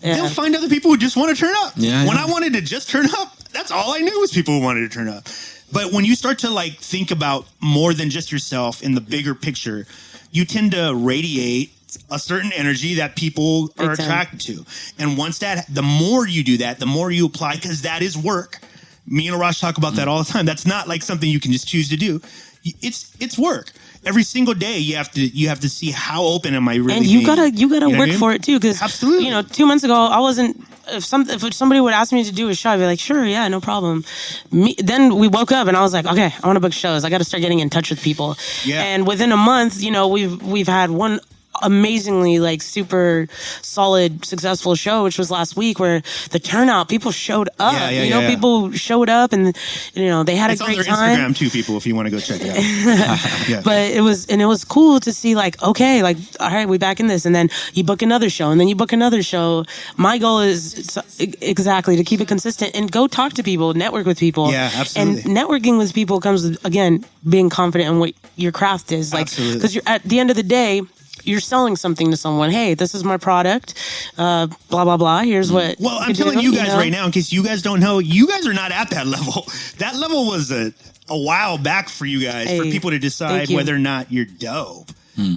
they'll find other people who just want to turn up. When I wanted to just turn up, that's all I knew was people who wanted to turn up. But when you start to like think about more than just yourself in the bigger picture, you tend to radiate a certain energy that people are attracted to. And once the more you do that, the more you apply, because that is work. Me and Arash talk about that all the time. That's not like something you can just choose to do. It's work. Every single day you have to see how open am I really and you gotta work for it too, because absolutely 2 months ago I wasn't. If somebody would ask me to do a show, I'd be like, sure, yeah, no problem. Then we woke up and I was like, okay, I want to book shows. I got to start getting in touch with people. And within a month, we've had one amazingly like super solid successful show, which was last week, where the turnout, people showed up. People showed up and they had a great time. Instagram too, people, if you want to go check it out. But it was cool to see, like, okay, like, all right, we back in this, and then you book another show, and then you book another show. My goal is exactly to keep it consistent and go talk to people, network with people. Yeah, absolutely. And networking with people comes with, again, being confident in what your craft is, like, because you're at the end of the day, you're selling something to someone. Hey, this is my product. Blah, blah, blah. Here's what. Well, I'm telling you guys right now, in case you guys don't know, you guys are not at that level. That level was a while back for you guys, for people to decide whether or not you're dope.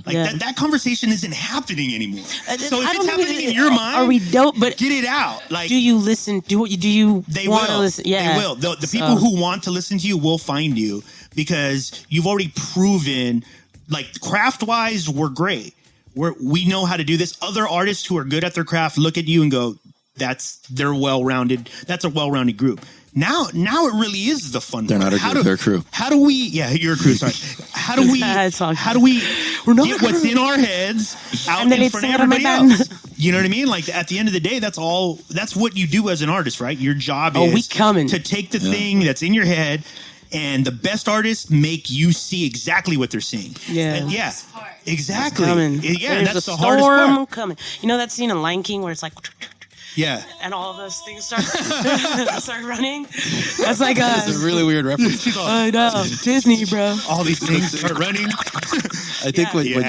Like that conversation isn't happening anymore. So if it's happening in your mind, are we dope? But get it out. Like, do you listen? Do you want to listen? Yeah, they will. The people who want to listen to you will find you, because you've already proven, like, craft wise, we're great. We know how to do this. Other artists who are good at their craft look at you and go, they're well-rounded. That's a well-rounded group. Now it really is the fun. They're not a group, they're a crew. How do we? Yeah, you're a crew. Sorry. How do we get what's in our heads out in front of everybody else? You know what I mean? Like, at the end of the day, that's what you do as an artist, right? Your job is to take the thing that's in your head, and the best artists make you see exactly what they're seeing. Yeah. Exactly. Yeah, that's the hardest part. Coming. You know that scene in Lion King where it's like, and all of those things start running? That's like That's a really weird reference. I know. Disney, bro. All these things start running. I think what you were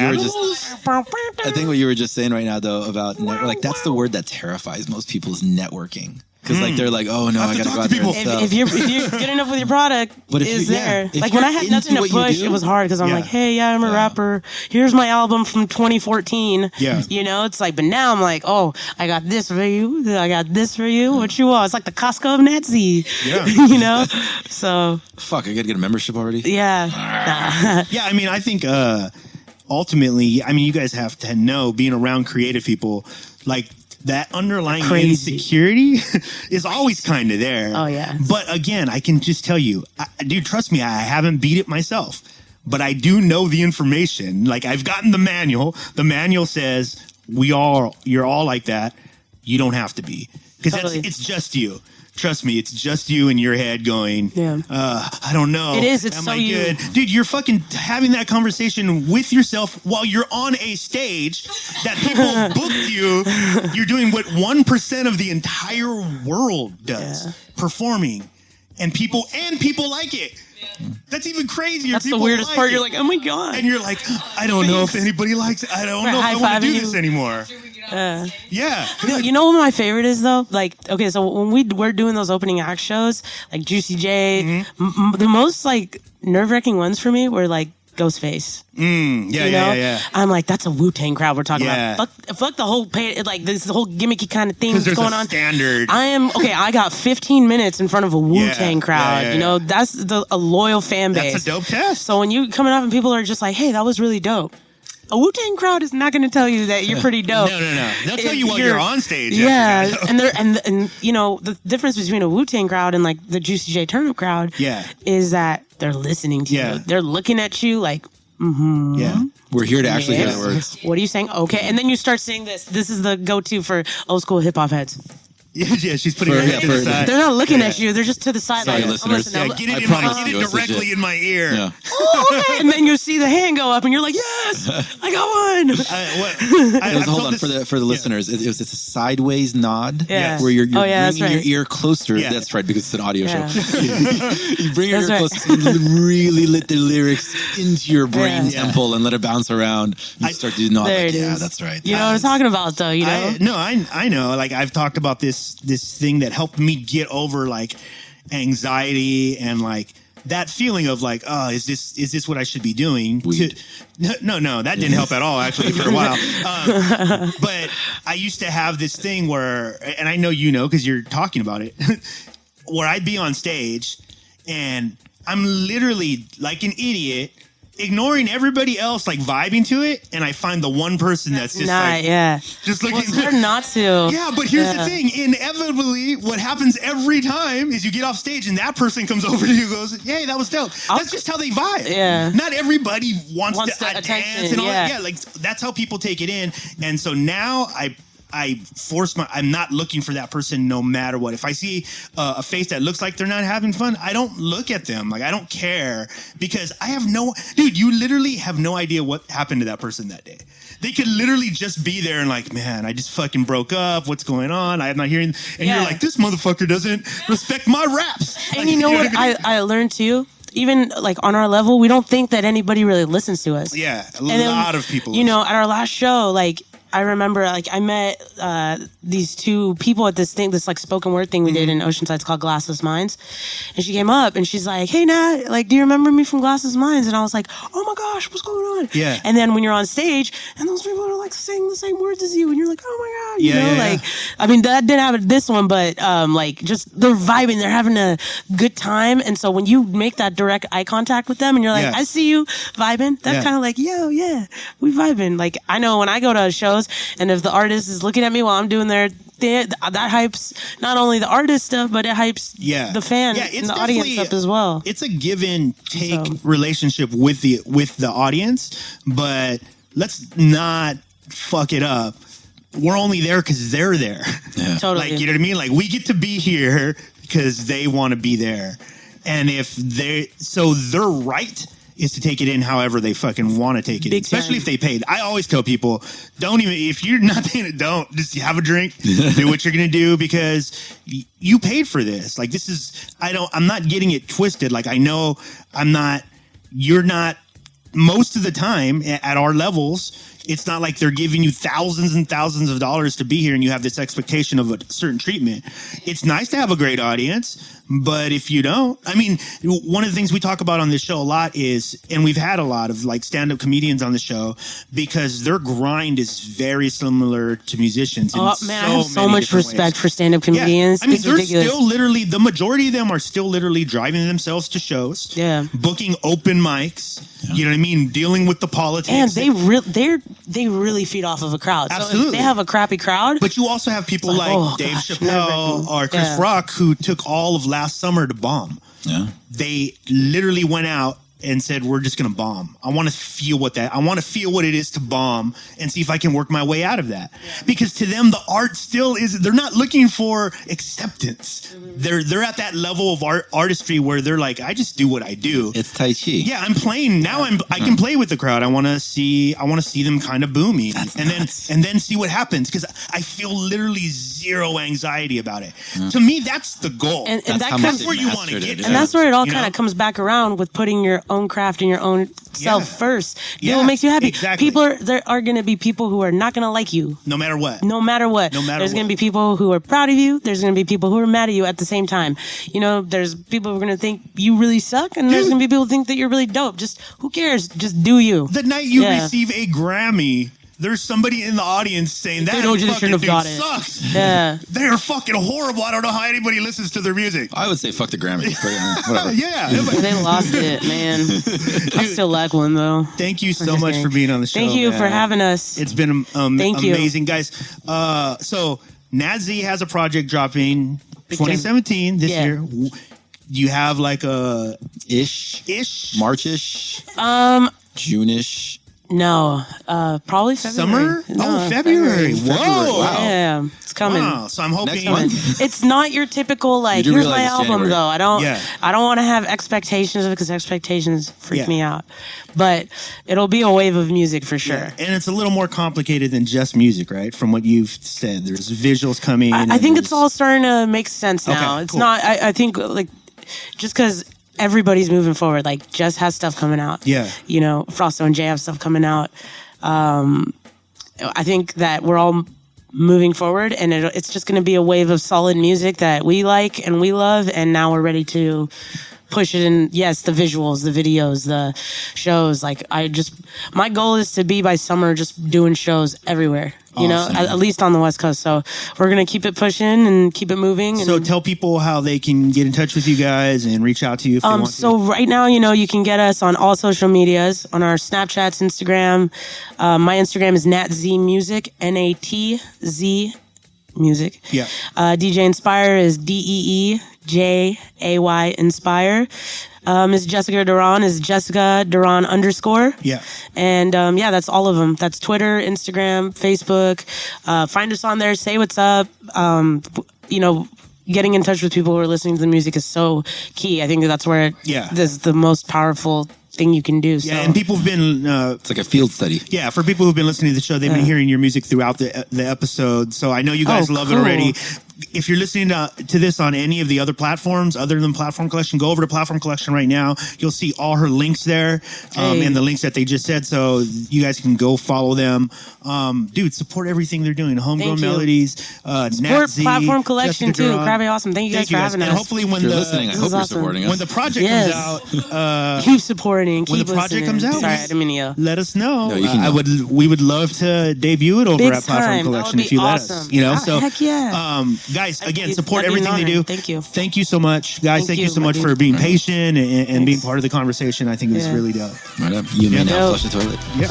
what you were just saying right now, though, about like, that's the word that terrifies most people, is networking. Because like, they're like, oh no, I gotta go out there and sell. If you're good enough with your product, there. Like, when I had nothing to push, it was hard, because I'm like, hey, I'm a rapper. Here's my album from 2014. It's like, but now I'm like, oh, I got this for you. I got this for you. What you want? It's like the Costco of Nat-Z. So fuck, I gotta get a membership already. Yeah, I mean, I think ultimately, I mean, you guys have to know, being around creative people, like, that underlying insecurity is always kind of there. Oh, yeah. But again, I can just tell you, dude, trust me, I haven't beat it myself, but I do know the information. Like, I've gotten the manual. The manual says, you're all like that. You don't have to be. Because it's just you. Trust me, it's just you in your head going, I don't know. It is. It's Am so I you. good? Dude, you're fucking having that conversation with yourself while you're on a stage that people booked you. You're doing what 1% of the entire world does, performing. And people like it. That's even crazier. That's the weirdest part. You're like, oh my God. And you're like, I don't know if anybody likes it. I don't know if I want to do this anymore. You know what my favorite is, though? Like, okay, so when we're doing those opening act shows, like Juicy J, the most like nerve-wracking ones for me were like Ghostface. Yeah. I'm like, that's a Wu-Tang crowd we're talking about. Fuck the whole like this whole gimmicky kind of thing that's going on. Standard. I got 15 minutes in front of a Wu-Tang crowd. Yeah. You know, that's a loyal fan base. That's a dope test. So when you coming up and people are just like, hey, that was really dope. A Wu-Tang crowd is not going to tell you that you're pretty dope. No. They'll tell you while you're on stage. Yeah, and you know the difference between a Wu-Tang crowd and like the Juicy J Turnip crowd. Is that they're listening to you. They're looking at you like, we're here to actually hear the words. What are you saying? Okay, and then you start saying this. This is the go-to for old school hip hop heads. Yeah, she's putting her head to the side. They're not looking at you. They're just to the side. Sorry, like, listeners. Get it directly in my ear. Yeah. Oh, okay. And then you see the hand go up, and you're like, yes, I got one. Hold on, for the listeners. It's a sideways nod where you're bringing your ear closer. Yeah. That's right, because it's an audio show. You bring your ear closer and really let the lyrics into your brain temple and let it bounce around. You start to nod like, that's right. You know what I'm talking about, though, you know? I know. Like, I've talked about this thing that helped me get over like anxiety and like that feeling of like, oh, is this what I should be doing? No, that didn't help at all actually for a while. But I used to have this thing where, and I know you know because you're talking about it, where I'd be on stage and I'm literally like an idiot ignoring everybody else, like vibing to it, and I find the one person that's just just looking. Well, it's hard not to. Yeah, but here's the thing: inevitably, what happens every time is you get off stage, and that person comes over to you, and goes, "Hey, that was dope." That's just how they vibe. Yeah, not everybody wants to dance and all that. Yeah, like that's how people take it in, and so now I'm not looking for that person no matter what. If I see a face that looks like they're not having fun, I don't look at them. Like, I don't care because you literally have no idea what happened to that person that day. They could literally just be there and like, man, I just fucking broke up. What's going on? I'm not hearing. And you're like, this motherfucker doesn't respect my raps. And like, you know what I learned too? Even like on our level, we don't think that anybody really listens to us. Yeah, a lot of people. You know, at our last show, like, I remember, like, I met these two people at this like spoken word thing we did in Oceanside. It's called Glassless Minds. And she came up and she's like, hey, Nat, like, do you remember me from Glassless Minds? And I was like, oh my gosh, what's going on? Yeah. And then when you're on stage and those people are like saying the same words as you and you're like, oh my God, you know, like, I mean, that didn't happen this one, but like, just they're vibing, they're having a good time. And so when you make that direct eye contact with them and you're like, I see you vibing, that's kind of like, yo, we vibing. Like, I know when I go to shows, and if the artist is looking at me while I'm doing their thing, that hypes not only the artist stuff, but it hypes the fan and the audience up as well. It's a give and take relationship with the audience, but let's not fuck it up. We're only there because they're there. Yeah. Totally. Like, you know what I mean? Like, we get to be here because they want to be there. And if their right is to take it in however they fucking want to take it, especially if they paid. I always tell people, if you're not paying it, don't. Just have a drink, do what you're going to do because you paid for this. Like, this is, I'm not getting it twisted. Like, I know you're not, most of the time at our levels, it's not like they're giving you thousands and thousands of dollars to be here and you have this expectation of a certain treatment. It's nice to have a great audience, but if you don't, I mean, one of the things we talk about on this show a lot is, and we've had a lot of like stand-up comedians on the show because their grind is very similar to musicians. Oh man, I have so much respect for stand-up comedians. Yeah. I mean, it's they're ridiculous. still literally, the majority of them are still literally driving themselves to shows, booking open mics, you know what I mean, dealing with the politics. And they really feed off of a crowd. Absolutely. So if they have a crappy crowd. But you also have people like Dave Chappelle or Chris Rock who took all of last summer to bomb. Yeah. They literally went out and said, we're just going to bomb. I want to feel what it is to bomb and see if I can work my way out of that. Yeah. Because to them, the art still is, they're not looking for acceptance. Mm-hmm. They're at that level of artistry where they're like, I just do what I do. It's Tai Chi. Yeah, I'm playing. Now I can play with the crowd. I want to see them kind of booming and then see what happens. Because I feel literally zero anxiety about it. Yeah. To me, that's the goal. And that's where you want to get. And that's where it all kind of comes back around with putting your own craft and your own self first. Do what makes you happy. Exactly. There are going to be people who are not going to like you. No matter what. No matter what. There's going to be people who are proud of you. There's going to be people who are mad at you at the same time. You know, there's people who are going to think you really suck, and there's going to be people who think that you're really dope. Just, who cares? Just do you. The night you receive a Grammy, there's somebody in the audience saying that fucking dude sucks. Yeah. They're fucking horrible. I don't know how anybody listens to their music. I would say fuck the Grammys. Whatever. Yeah. They lost it, man. I still like one, though. Thank you so much for being on the show. Thank you for having us. It's been Thank you. amazing, guys. So Nat-Z has a project dropping 2017 this year. You have like a ish March-ish, June-ish. No, probably February. Summer? February. Whoa. Wow. Yeah, it's coming. Wow. So I'm hoping it's not your typical like here's my album though. I don't want to have expectations because expectations freak me out. But it'll be a wave of music for sure. Yeah. And it's a little more complicated than just music, right? From what you've said, there's visuals coming. I think it's all starting to make sense now. It's not. I think like just because everybody's moving forward. Like Jess has stuff coming out. Yeah. You know, Frosto and Jay have stuff coming out. I think that we're all moving forward, and it's just going to be a wave of solid music that we like and we love, and now we're ready to push it in. Yes, the visuals, the videos, the shows. Like my goal is to be by summer just doing shows everywhere. You know, at least on the West Coast. So we're going to keep it pushing and keep it moving. So tell people how they can get in touch with you guys and reach out to you if they want to. So right now, you know, you can get us on all social medias, on our Snapchats, Instagram. My Instagram is Nat-Z Music, N-A-T-Z Music. Yeah. DJ Inspire is DEEJAY Inspire. Miss Jessica Duran is Jessica Duran _. Yeah. And that's all of them. That's Twitter, Instagram, Facebook. Find us on there. Say what's up. You know, getting in touch with people who are listening to the music is so key. I think that's where this is the most powerful thing you can do. So. Yeah, and people have been... it's like a field study. Yeah, for people who've been listening to the show, they've been hearing your music throughout the episode. So I know you guys love it already. If you're listening to this on any of the other platforms other than Platform Collection, go over to Platform Collection right now. You'll see all her links there and the links that they just said. So you guys can go follow them. Dude, support everything they're doing. Homegrown Melodies, Nat-Z, Platform Collection too. Crabby awesome. Thank you guys for having us. And hopefully when listening, I hope you're supporting us. When the project comes out, keep supporting. When the project comes out, sorry, I didn't mean to yell. Let us know. We would love to debut it over at Platform Collection if you let us. You know, so heck yeah. Guys, again, support everything they do. Thank you. Thank you so much, guys. Thank you so much for being patient and being part of the conversation. I think it was really dope. Right up. You may now flush the toilet. Yeah.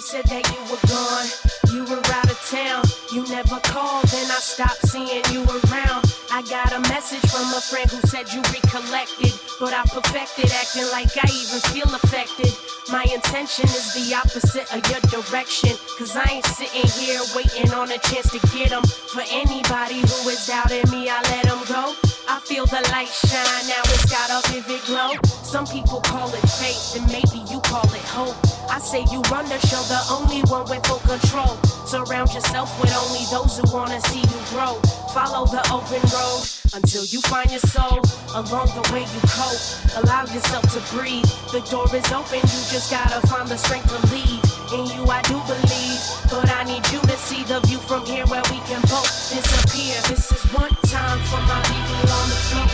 Said that you were gone, you were out of town. You never called, then I stopped seeing you around. I got a message from a friend who said you recollected, but I perfected acting like I even feel affected. My intention is the opposite of your direction, cause I ain't sitting here waiting on a chance to get them. For anybody who is doubting me, I let them go. I feel the light shine, now it's got a vivid glow. Some people call it faith, and maybe you call it hope. I say you run the show, the only one with full control. Surround yourself with only those who wanna see you grow. Follow the open road until you find your soul. Along the way you cope, allow yourself to breathe. The door is open, you just gotta find the strength to leave. In you I do believe, but I need you to see the view from here where we can both disappear. This is one time for my people on the floor.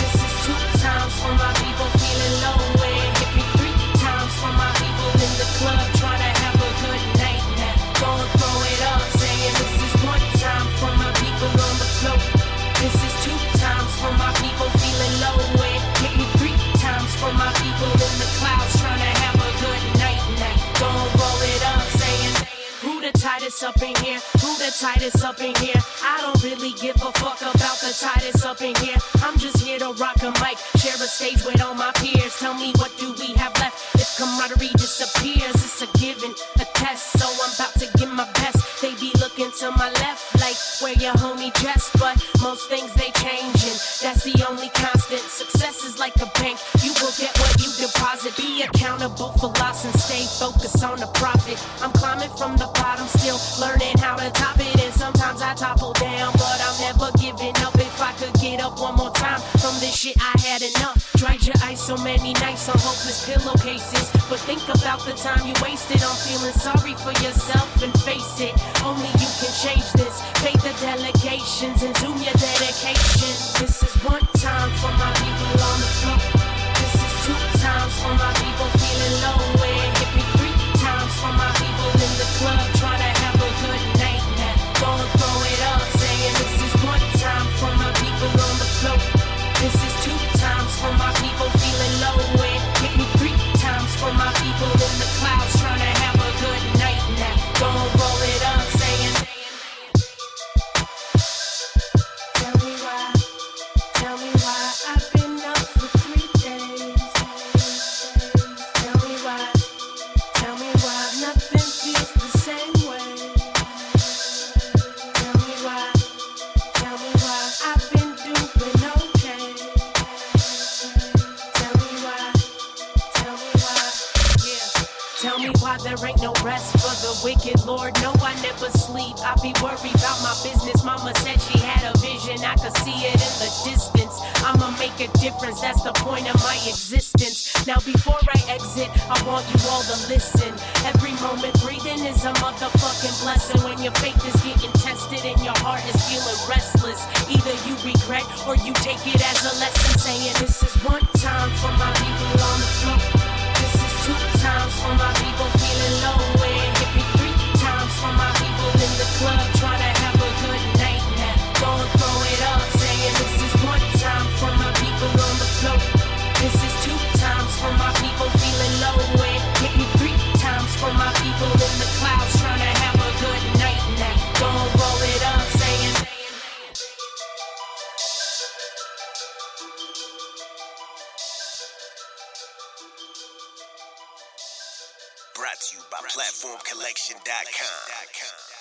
This is two times for my people feeling low. And hit me three times for my people in the club trying to have a good night. Now don't throw it up, saying this is one time for my people on the floor. This is two times for my people feeling low. And hit me three times for my people in the clouds trying to have a good night. Now don't roll it up, saying who the tightest up in here? Who the tightest up in here? I don't really give a fuck about the tightest up in here. I'm just here to rock a mic, share a stage with all my peers. Tell me what do we have left if camaraderie disappears? It's a given, a test, so I'm about to give my best. They be looking your homie Jess, but most things they changing. That's the only constant. Success is like a bank. You will get what you deposit. Be accountable for loss and stay focused on the profit. I'm climbing from the bottom, still learning how to top it. And sometimes I topple down, but I'm never giving up. If I could get up one more time from this shit, I had enough. Dried your eyes so many nights on hopeless pillowcases. But think about the time you wasted on feeling sorry for yourself and face it. Only you can change this. Fade the delegations and zoom your dedication. This is one time for my people on the floor. This is two times for my people feeling low. And hit me three times for my people in the club trying to have a good night. Now don't throw it up, saying this is one time for my people on the floor. This is two times for my people feeling low. And hit me three times for my people in the clouds trying to have a good night. Now don't roll it up, saying tell me why I've been up for 3 days. Tell me why nothing feels the same way. Tell me why I've been doing okay. Tell me why, yeah. Tell me why there ain't no rest for the wicked, Lord. No, I never sleep. I be worried about my business. Mama said she had a vision. I could see it in the distance. I'ma make a difference. That's the point of my existence. Now before I exit, I want you all to listen. Every moment breathing is a motherfucking blessing. When your faith is getting tested and your heart is feeling restless, either you regret or you take it as a lesson, saying this is one time for my people on the floor. This is two times for my people feeling low. And hit me three times for my people in the club trying to have a good night. Now don't throw it up, saying this is one time for my people on the floor. This is two times for my people feeling low. And hit me three times for my people in the clouds trying to have a good night. Now don't roll it up, saying Brought to you by PlatformCollection.com.